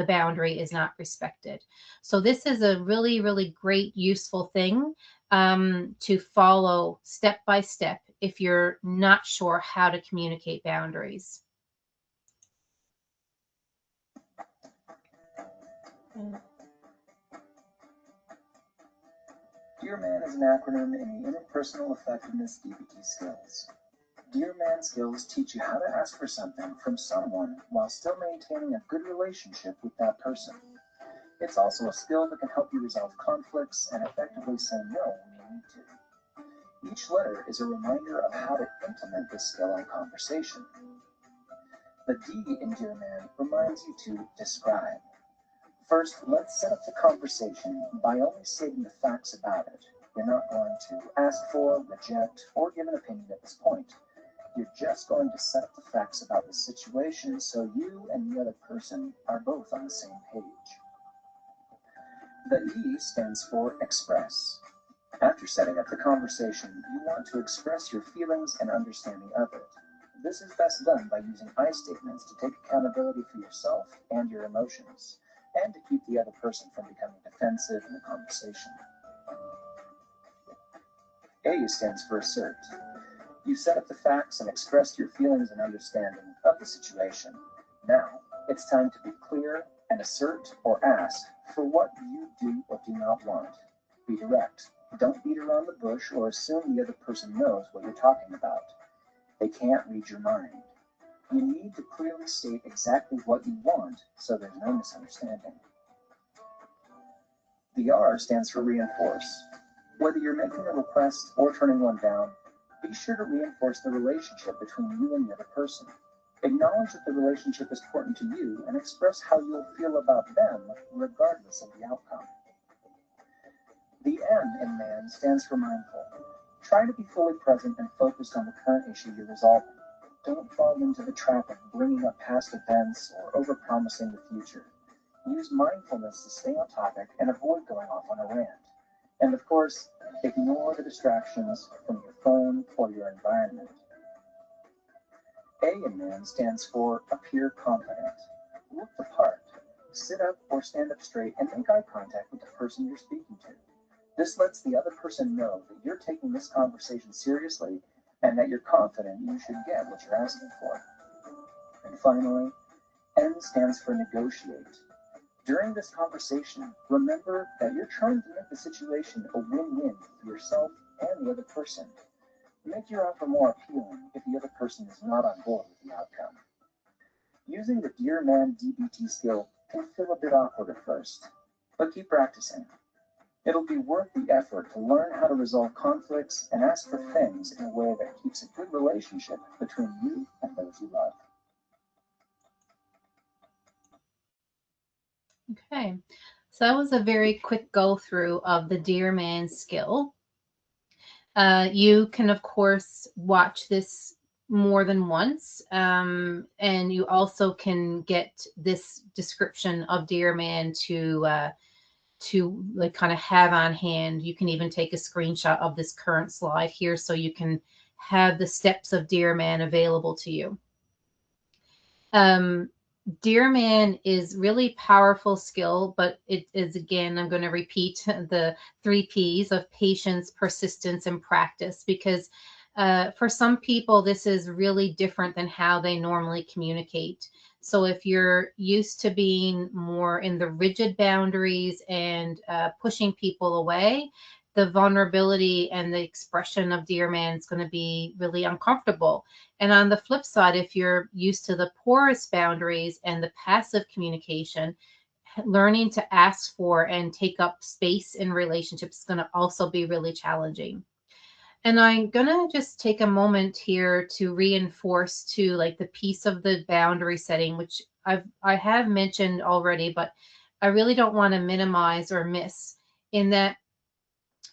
boundary is not respected. So this is a really, really great, useful thing to follow step by step if you're not sure how to communicate boundaries. Dear Man is an acronym in the Interpersonal Effectiveness DBT skills. Dear Man skills teach you how to ask for something from someone while still maintaining a good relationship with that person. It's also a skill that can help you resolve conflicts and effectively say no when you need to. Each letter is a reminder of how to implement this skill in conversation. The D in Dear Man reminds you to describe. First, let's set up the conversation by only stating the facts about it. You're not going to ask for, reject, or give an opinion at this point. You're just going to set up the facts about the situation so you and the other person are both on the same page. The E stands for express. After setting up the conversation, you want to express your feelings and understanding of it. This is best done by using I statements to take accountability for yourself and your emotions, and to keep the other person from becoming defensive in the conversation. A stands for assert. You set up the facts and expressed your feelings and understanding of the situation. Now, it's time to be clear and assert or ask for what you do or do not want. Be direct. Don't beat around the bush or assume the other person knows what you're talking about. They can't read your mind. You need to clearly state exactly what you want so there's no misunderstanding. The R stands for reinforce. Whether you're making a request or turning one down, be sure to reinforce the relationship between you and the other person. Acknowledge that the relationship is important to you and express how you'll feel about them regardless of the outcome. The M in Man stands for mindful. Try to be fully present and focused on the current issue you're resolving. Don't fall into the trap of bringing up past events or overpromising the future. Use mindfulness to stay on topic and avoid going off on a rant. And of course, ignore the distractions from your phone or your environment. A in Man stands for appear confident. Look the part. Sit up or stand up straight and make eye contact with the person you're speaking to. This lets the other person know that you're taking this conversation seriously and that you're confident you should get what you're asking for. And finally, N stands for negotiate. During this conversation, remember that you're trying to make the situation a win-win for yourself and the other person. Make your offer more appealing if the other person is not on board with the outcome. Using the Dear Man DBT skill can feel a bit awkward at first, but keep practicing. It'll be worth the effort to learn how to resolve conflicts and ask for things in a way that keeps a good relationship between you and those you love. Okay, so that was a very quick go through of the Dear Man skill. You can, of course, watch this more than once, and you also can get this description of Dear Man to like kind of have on hand. You can even take a screenshot of this current slide here so you can have the steps of Dear Man available to you. Dear Man is really powerful skill, but it is, again, I'm going to repeat the 3 P's of patience, persistence, and practice, because for some people, this is really different than how they normally communicate. So if you're used to being more in the rigid boundaries and pushing people away, the vulnerability and the expression of Dear Man is going to be really uncomfortable. And on the flip side, if you're used to the porous boundaries and the passive communication, learning to ask for and take up space in relationships is going to also be really challenging. And I'm going to just take a moment here to reinforce to like the piece of the boundary setting, which I have mentioned already, but I really don't want to minimize or miss in that,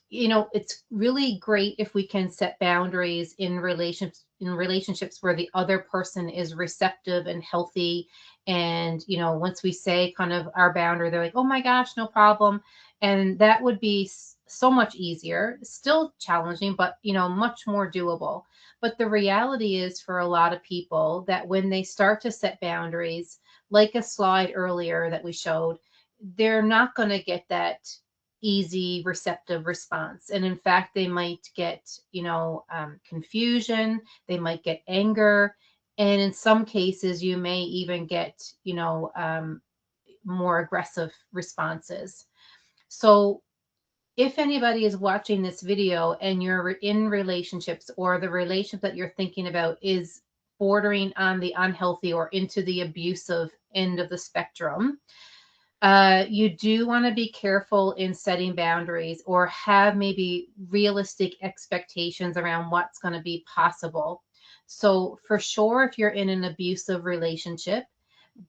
you know, it's really great if we can set boundaries in relationships where the other person is receptive and healthy. And, you know, once we say kind of our boundary, they're like, oh my gosh, no problem. And that would be so much easier, still challenging, but, you know, much more doable. But the reality is for a lot of people that when they start to set boundaries, like a slide earlier that we showed, they're not going to get that easy receptive response, and in fact they might get, you know, confusion, they might get anger, and in some cases you may even get, you know, more aggressive responses. So if anybody is watching this video and you're in relationships, or the relationship that you're thinking about is bordering on the unhealthy or into the abusive end of the spectrum, you do want to be careful in setting boundaries, or have maybe realistic expectations around what's going to be possible. So, for sure, if you're in an abusive relationship,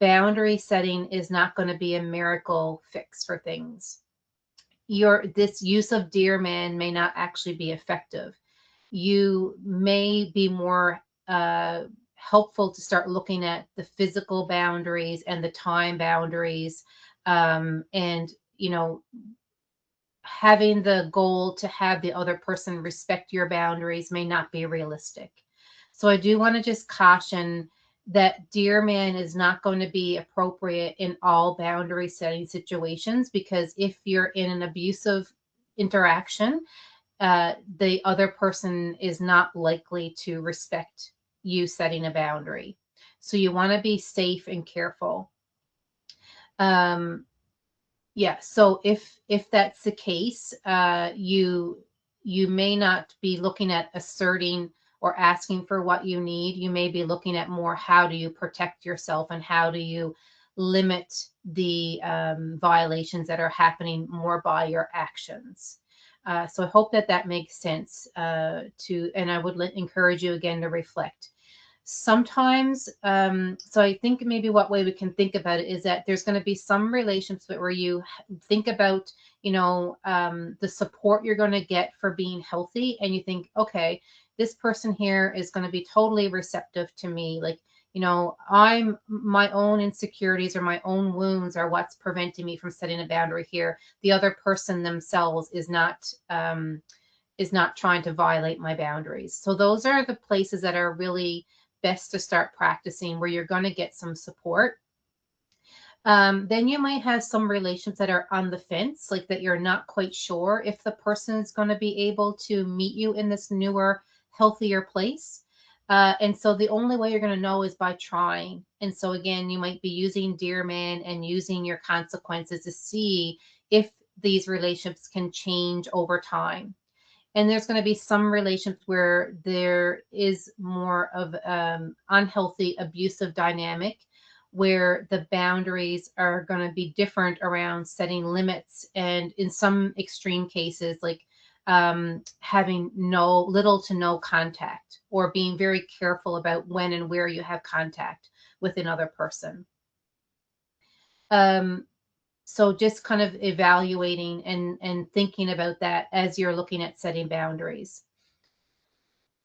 boundary setting is not going to be a miracle fix for things. This use of Dear Man may not actually be effective. You may be more helpful to start looking at the physical boundaries and the time boundaries, and, you know, having the goal to have the other person respect your boundaries may not be realistic. So I do want to just caution that Dear Man is not going to be appropriate in all boundary setting situations, because if you're in an abusive interaction, the other person is not likely to respect you setting a boundary. So you want to be safe and careful. Yeah, so if that's the case, you may not be looking at asserting or asking for what you need. You may be looking at more, how do you protect yourself and how do you limit the violations that are happening more by your actions. So I hope that that makes sense, and I would encourage you again to reflect. Sometimes, so I think maybe what way we can think about it is that there's going to be some relationships where you think about, you know, the support you're going to get for being healthy, and you think, okay, this person here is going to be totally receptive to me. Like, you know, my own insecurities or my own wounds are what's preventing me from setting a boundary here. The other person themselves is not trying to violate my boundaries. So those are the places that are really best to start practicing, where you're going to get some support. Then you might have some relationships that are on the fence, like that you're not quite sure if the person is going to be able to meet you in this newer, healthier place. And so the only way you're going to know is by trying. And so again, you might be using Dear Man and using your consequences to see if these relationships can change over time. And there's going to be some relationships where there is more of unhealthy, abusive dynamic, where the boundaries are going to be different around setting limits, and in some extreme cases, like having little to no contact, or being very careful about when and where you have contact with another person. So just kind of evaluating and thinking about that as you're looking at setting boundaries.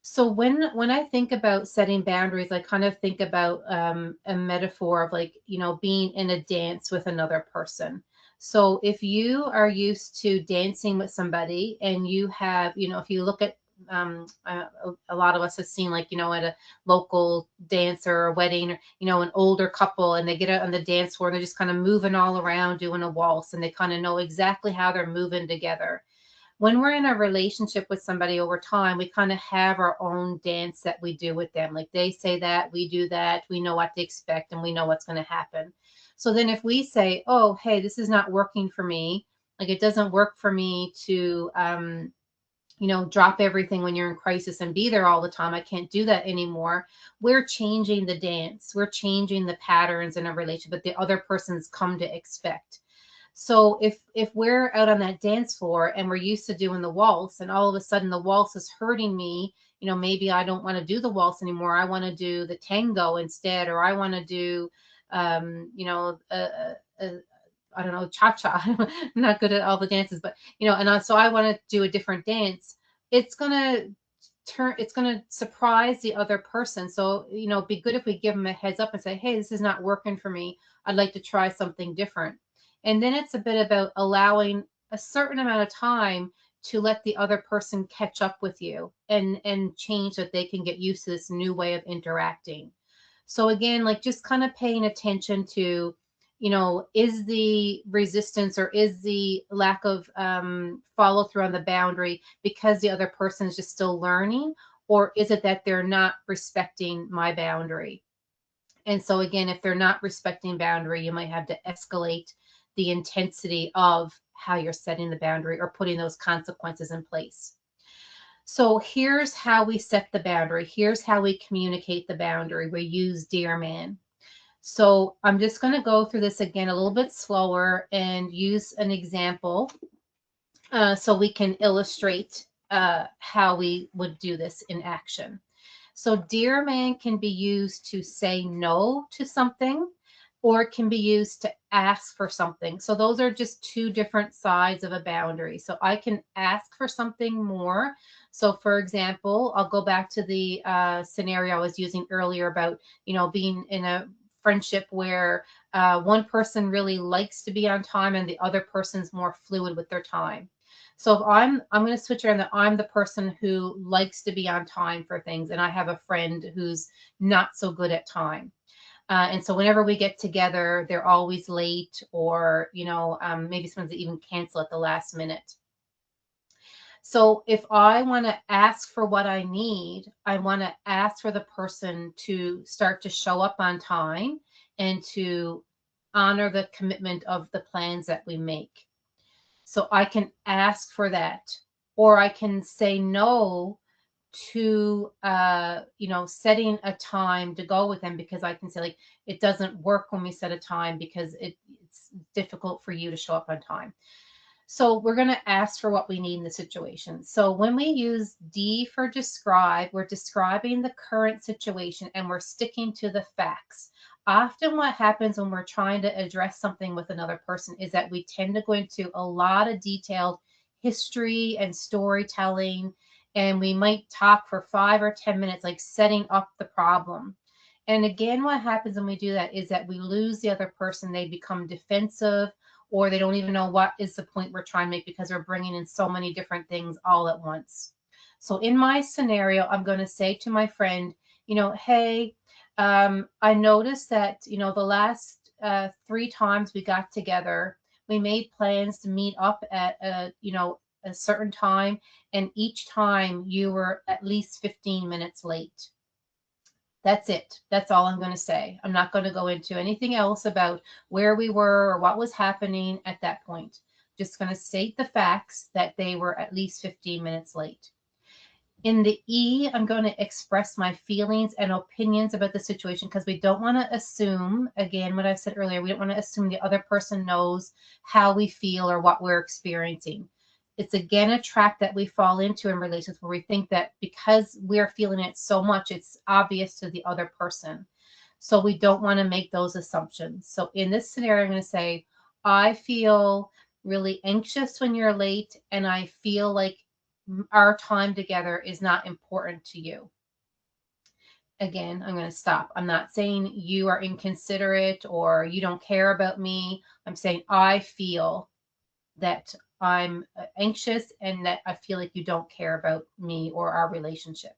So when I think about setting boundaries, I kind of think about a metaphor of, like, you know, being in a dance with another person. So if you are used to dancing with somebody, and you have, you know, if you look at a lot of us have seen, like, you know, at a local dance or a wedding, or, you know, an older couple, and they get out on the dance floor and they're just kind of moving all around doing a waltz, and they kind of know exactly how they're moving together. When we're in a relationship with somebody over time, we kind of have our own dance that we do with them. Like, they say that, we do that, we know what to expect, and we know what's going to happen. So then if we say, oh, hey, this is not working for me, like, it doesn't work for me to drop everything when you're in crisis and be there all the time. I can't do that anymore. We're changing the dance. We're changing the patterns in a relationship that the other person's come to expect. So if we're out on that dance floor and we're used to doing the waltz, and all of a sudden the waltz is hurting me, maybe I don't want to do the waltz anymore. I want to do the tango instead, or I want to do, I don't know, cha-cha. I'm not good at all the dances, but so I want to do a different dance. It's gonna surprise the other person. So, it'd be good if we give them a heads up and say, hey, this is not working for me. I'd like to try something different. And then it's a bit about allowing a certain amount of time to let the other person catch up with you and change, that they can get used to this new way of interacting. So again, like just kind of paying attention to, is the resistance or is the lack of follow through on the boundary because the other person is just still learning, or is it that they're not respecting my boundary? And so again, if they're not respecting boundary, you might have to escalate the intensity of how you're setting the boundary or putting those consequences in place. So here's how we set the boundary. Here's how we communicate the boundary. We use Dear Man. So I'm just going to go through this again a little bit slower and use an example so we can illustrate how we would do this in action. So Dear Man can be used to say no to something, or it can be used to ask for something. So those are just two different sides of a boundary. So I can ask for something more. So for example, I'll go back to the scenario I was using earlier about, being in a friendship where one person really likes to be on time and the other person's more fluid with their time. So if I'm going to switch around, that I'm the person who likes to be on time for things, and I have a friend who's not so good at time. And so whenever we get together, they're always late, or, maybe sometimes they even cancel at the last minute. So if I want to ask for what I need, I want to ask for the person to start to show up on time and to honor the commitment of the plans that we make. So I can ask for that, or I can say no to setting a time to go with them, because I can say, like, it doesn't work when we set a time because it's difficult for you to show up on time. So we're going to ask for what we need in the situation. So when we use D for describe, we're describing the current situation and we're sticking to the facts. Often what happens when we're trying to address something with another person is that we tend to go into a lot of detailed history and storytelling, and we might talk for 5 or 10 minutes, like setting up the problem. And again, what happens when we do that is that we lose the other person. They become defensive, or they don't even know what is the point we're trying to make because we're bringing in so many different things all at once. So in my scenario, I'm going to say to my friend, hey, I noticed that, the last 3 times we got together, we made plans to meet up at a certain time, and each time you were at least 15 minutes late. That's it. That's all I'm going to say. I'm not going to go into anything else about where we were or what was happening at that point. Just going to state the facts that they were at least 15 minutes late. In the E, I'm going to express my feelings and opinions about the situation, because we don't want to assume, again, what I said earlier, we don't want to assume the other person knows how we feel or what we're experiencing. It's again a trap that we fall into in relationships, where we think that because we're feeling it so much, it's obvious to the other person. So we don't want to make those assumptions. So in this scenario, I'm going to say, I feel really anxious when you're late, and I feel like our time together is not important to you. Again, I'm going to stop. I'm not saying you are inconsiderate or you don't care about me. I'm saying I feel that I'm anxious and that I feel like you don't care about me or our relationship.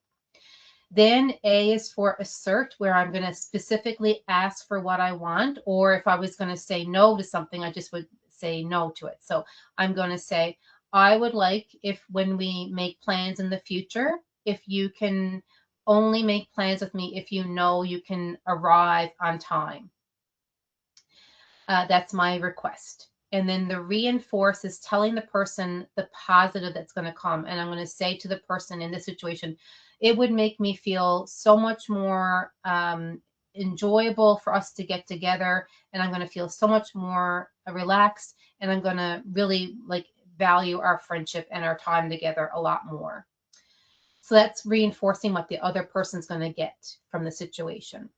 Then A is for assert, where I'm going to specifically ask for what I want, or if I was going to say no to something, I just would say no to it. So I'm going to say, I would like, if when we make plans in the future, if you can only make plans with me if you know you can arrive on time. That's my request. And then the reinforce is telling the person the positive that's going to come. And I'm going to say to the person in this situation, it would make me feel so much more enjoyable for us to get together, and I'm going to feel so much more relaxed, and I'm going to really like value our friendship and our time together a lot more. So that's reinforcing what the other person's going to get from the situation.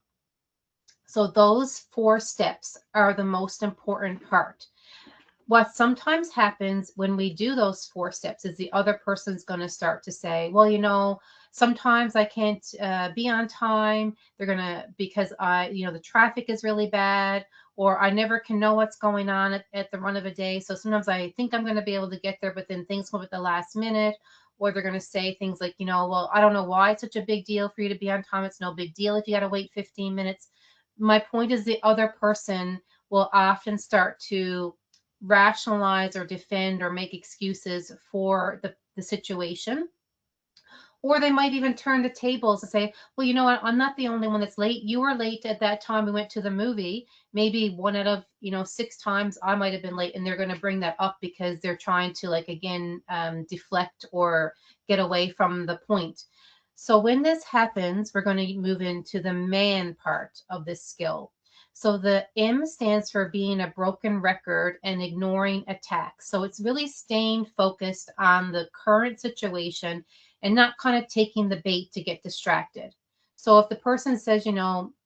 So those 4 steps are the most important part. What sometimes happens when we do those 4 steps is the other person's going to start to say, well, you know, sometimes I can't be on time. They're going to, because the traffic is really bad, or I never can know what's going on at the run of a day. So sometimes I think I'm going to be able to get there, but then things come at the last minute. Or they're going to say things like, well, I don't know why it's such a big deal for you to be on time. It's no big deal if you got to wait 15 minutes. My point is the other person will often start to rationalize or defend or make excuses for the situation. Or they might even turn the tables and say, well, you know what, I'm not the only one that's late. You were late at that time we went to the movie. Maybe 1 out of 6 times I might have been late, and they're going to bring that up because they're trying to deflect or get away from the point. So when this happens, we're going to move into the man part of this skill. So the M stands for being a broken record and ignoring attacks. So it's really staying focused on the current situation and not kind of taking the bait to get distracted. So if the person says,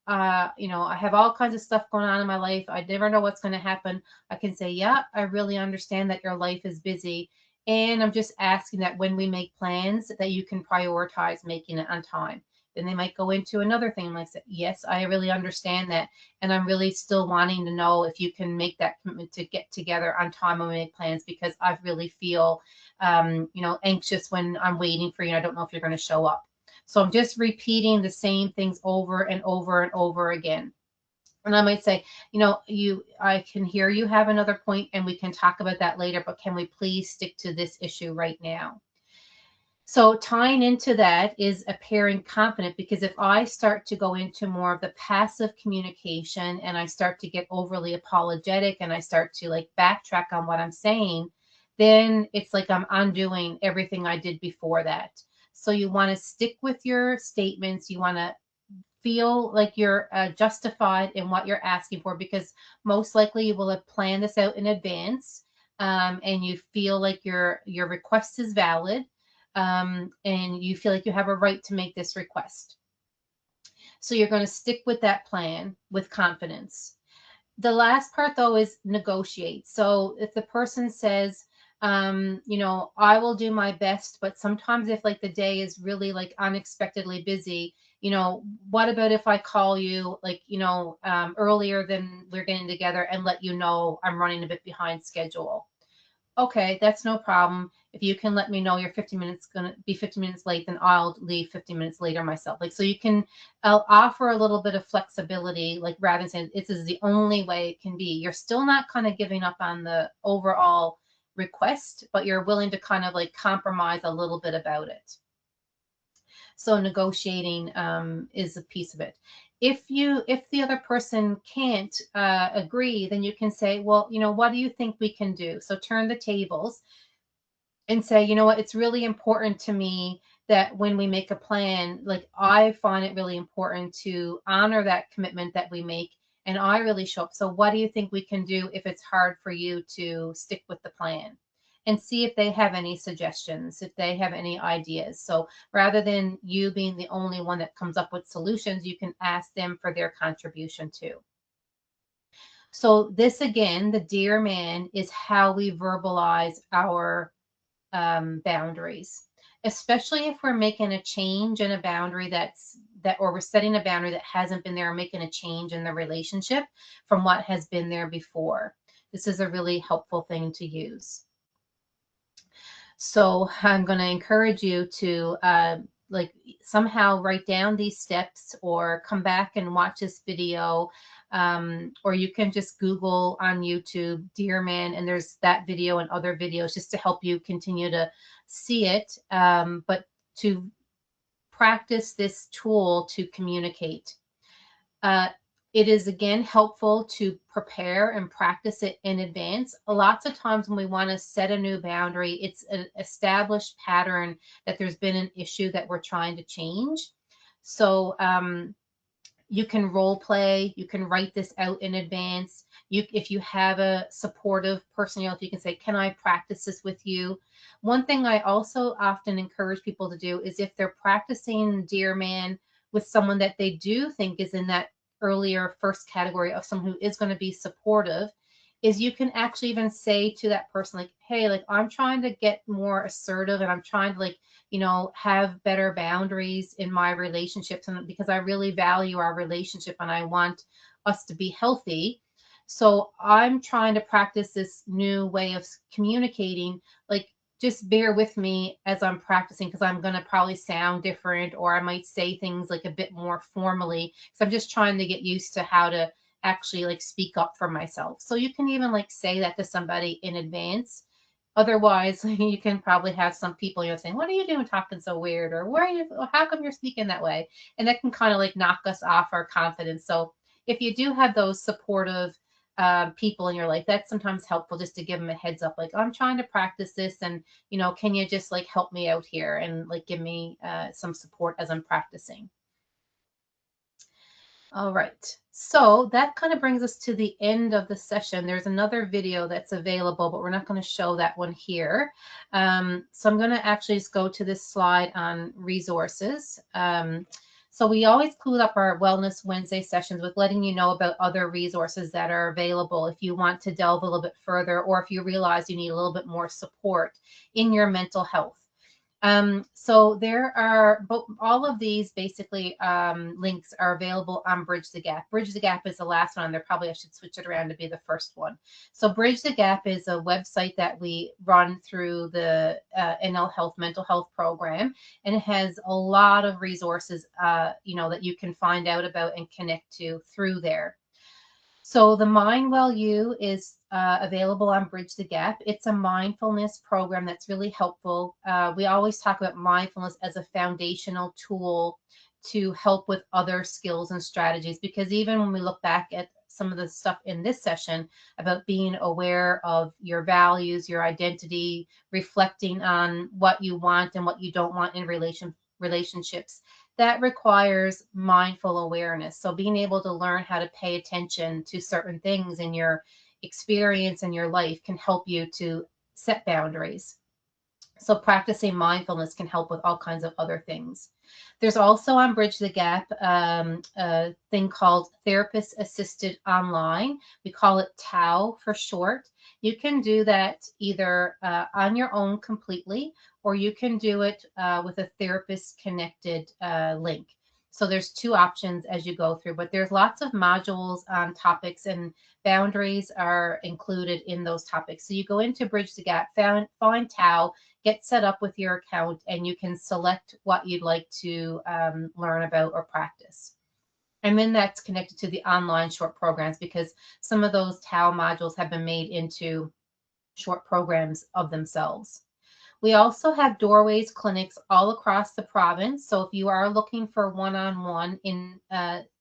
I have all kinds of stuff going on in my life, I never know what's going to happen, I can say, yeah, I really understand that your life is busy. And I'm just asking that when we make plans that you can prioritize making it on time. Then they might go into another thing like, yes, I really understand that. And I'm really still wanting to know if you can make that commitment to get together on time when we make plans, because I really feel, anxious when I'm waiting for you. I don't know if you're going to show up. So I'm just repeating the same things over and over and over again. And I might say, I can hear you have another point and we can talk about that later, but can we please stick to this issue right now? So tying into that is appearing confident, because if I start to go into more of the passive communication and I start to get overly apologetic and I start to backtrack on what I'm saying, then it's like I'm undoing everything I did before that. So you want to stick with your statements. You want to feel like you're justified in what you're asking for, because most likely you will have planned this out in advance, and you feel like your request is valid. And you feel like you have a right to make this request. So you're going to stick with that plan with confidence. The last part, though, is negotiate. So if the person says, I will do my best, but sometimes if the day is really unexpectedly busy, what about if I call you earlier than we're getting together and let you know I'm running a bit behind schedule? Okay, that's no problem. If you can let me know you're 15 minutes going to be 15 minutes late, then I'll leave 15 minutes later myself. So you can offer a little bit of flexibility, rather than saying this is the only way it can be. You're still not kind of giving up on the overall request, but you're willing to kind of compromise a little bit about it. So negotiating is a piece of it. If the other person can't agree, then you can say, well, what do you think we can do? So turn the tables and say, what, it's really important to me that when we make a plan, I find it really important to honor that commitment that we make, and I really show up. So what do you think we can do if it's hard for you to stick with the plan? And see if they have any suggestions, if they have any ideas. So rather than you being the only one that comes up with solutions, you can ask them for their contribution too. So this, again, the Dear Man, is how we verbalize our boundaries, especially if we're making a change in a boundary or we're setting a boundary that hasn't been there, or making a change in the relationship from what has been there before. This is a really helpful thing to use. So I'm going to encourage you to somehow write down these steps, or come back and watch this video, or you can just Google on YouTube Dear Man, and there's that video and other videos just to help you continue to see it, but to practice this tool to communicate. It is, again, helpful to prepare and practice it in advance. Lots of times when we want to set a new boundary, it's an established pattern that there's been an issue that we're trying to change. So you can role play, you can write this out in advance. If you have a supportive person, if you can say, can I practice this with you? One thing I also often encourage people to do is if they're practicing Dear Man with someone that they do think is in that earlier first category of someone who is going to be supportive, is you can actually even say to that person, like, hey, like, I'm trying to get more assertive and I'm trying to, like, have better boundaries in my relationships, and because I really value our relationship and I want us to be healthy. So I'm trying to practice this new way of communicating. Like, just bear with me as I'm practicing, because I'm going to probably sound different, or I might say things like a bit more formally. So I'm just trying to get used to how to actually like speak up for myself. So you can even like say that to somebody in advance. Otherwise, you can probably have some people, saying, what are you doing talking so weird? Or where are you, how come you're speaking that way? And that can kind of like knock us off our confidence. So if you do have those supportive people in your life, that's sometimes helpful just to give them a heads up, like, I'm trying to practice this, and can you just like help me out here and like give me some support as I'm practicing. All right, so that kind of brings us to the end of the session. There's another video that's available, but we're not going to show that one here. So I'm going to actually just go to this slide on resources. So we always include up our Wellness Wednesday sessions with letting you know about other resources that are available if you want to delve a little bit further, or if you realize you need a little bit more support in your mental health. So there are all of these basically links are available on Bridge the Gap. Bridge the Gap is the last one. There probably I should switch it around to be the first one. So Bridge the Gap is a website that we run through the NL Health Mental Health Program, and it has a lot of resources, that you can find out about and connect to through there. So the Mindwell U is available on Bridge the Gap. It's a mindfulness program that's really helpful. We always talk about mindfulness as a foundational tool to help with other skills and strategies, because even when we look back at some of the stuff in this session about being aware of your values, your identity, reflecting on what you want and what you don't want in relationships, that requires mindful awareness. So being able to learn how to pay attention to certain things in your experience and your life can help you to set boundaries. So practicing mindfulness can help with all kinds of other things. There's also on Bridge the Gap a thing called Therapist Assisted Online. We call it TAO for short. You can do that either on your own completely, or you can do it with a therapist connected link. So there's two options as you go through, but there's lots of modules on topics, and boundaries are included in those topics. So you go into Bridge the Gap, find TAO, get set up with your account, and you can select what you'd like to learn about or practice. And then that's connected to the online short programs, because some of those TAO modules have been made into short programs of themselves. We also have Doorways clinics all across the province. So if you are looking for one-on-one in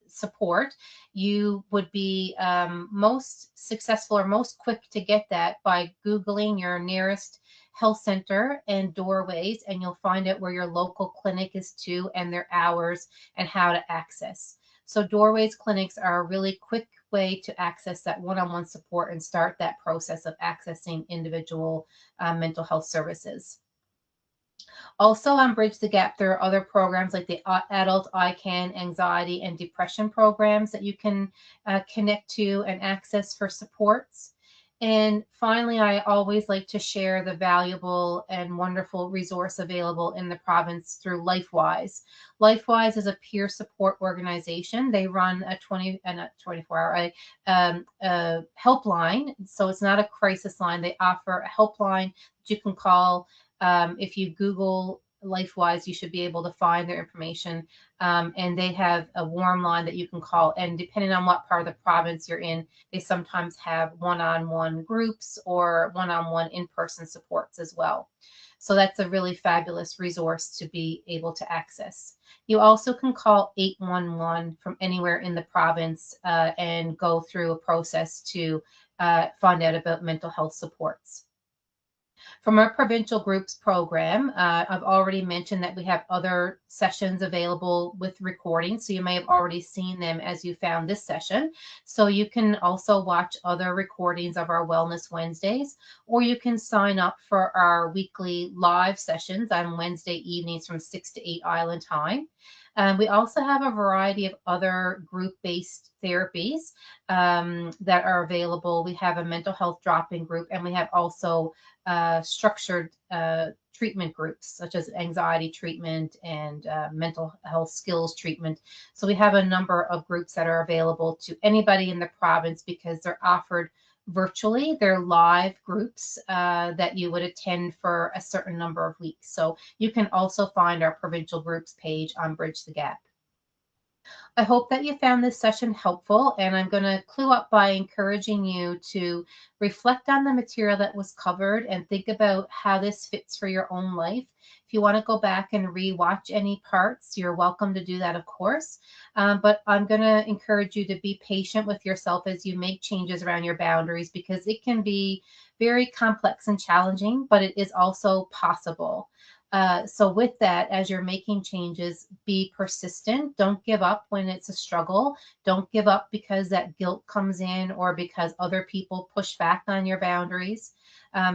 support, you would be most successful or most quick to get that by Googling your nearest health center and Doorways, and you'll find out where your local clinic is too, and their hours and how to access. So Doorways clinics are a really quick way to access that one-on-one support and start that process of accessing individual mental health services. Also on Bridge the Gap, there are other programs like the Adult ICANN Anxiety and Depression programs that you can connect to and access for supports. And finally, I always like to share the valuable and wonderful resource available in the province through LifeWise. LifeWise is a peer support organization. They run a 24-hour helpline. So it's not a crisis line. They offer a helpline that you can call. If you Google LifeWise, you should be able to find their information. And they have a warm line that you can call. And depending on what part of the province you're in, they sometimes have one-on-one groups or one-on-one in-person supports as well. So that's a really fabulous resource to be able to access. You also can call 811 from anywhere in the province and go through a process to find out about mental health supports. From our provincial groups program, I've already mentioned that we have other sessions available with recordings. So you may have already seen them as you found this session. So you can also watch other recordings of our Wellness Wednesdays, or you can sign up for our weekly live sessions on Wednesday evenings from 6 to 8 Island time. We also have a variety of other group-based therapies that are available. We have a mental health drop-in group, and we have also structured treatment groups such as anxiety treatment and mental health skills treatment. So we have a number of groups that are available to anybody in the province because they're offered virtually. They're live groups that you would attend for a certain number of weeks. So you can also find our provincial groups page on Bridge the Gap. I hope that you found this session helpful, and I'm going to clue up by encouraging you to reflect on the material that was covered and think about how this fits for your own life. If you want to go back and re-watch any parts, you're welcome to do that, of course. But I'm going to encourage you to be patient with yourself as you make changes around your boundaries, because it can be very complex and challenging, but it is also possible. So with that, as you're making changes, be persistent. Don't give up when it's a struggle. Don't give up because that guilt comes in or because other people push back on your boundaries.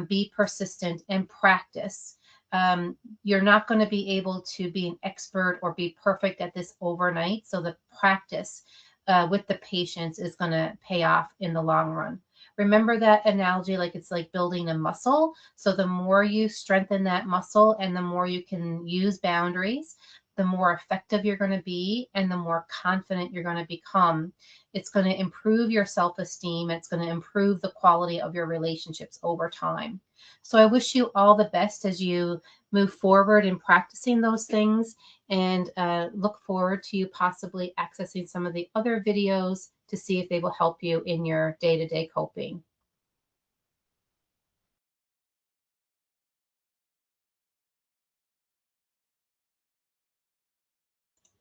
Be persistent and practice. You're not going to be able to be an expert or be perfect at this overnight. So the practice with the patience is going to pay off in the long run. Remember that analogy, like it's like building a muscle. So the more you strengthen that muscle and the more you can use boundaries, the more effective you're going to be and the more confident you're going to become. It's going to improve your self-esteem. It's going to improve the quality of your relationships over time. So I wish you all the best as you move forward in practicing those things, and look forward to you possibly accessing some of the other videos to see if they will help you in your day-to-day coping.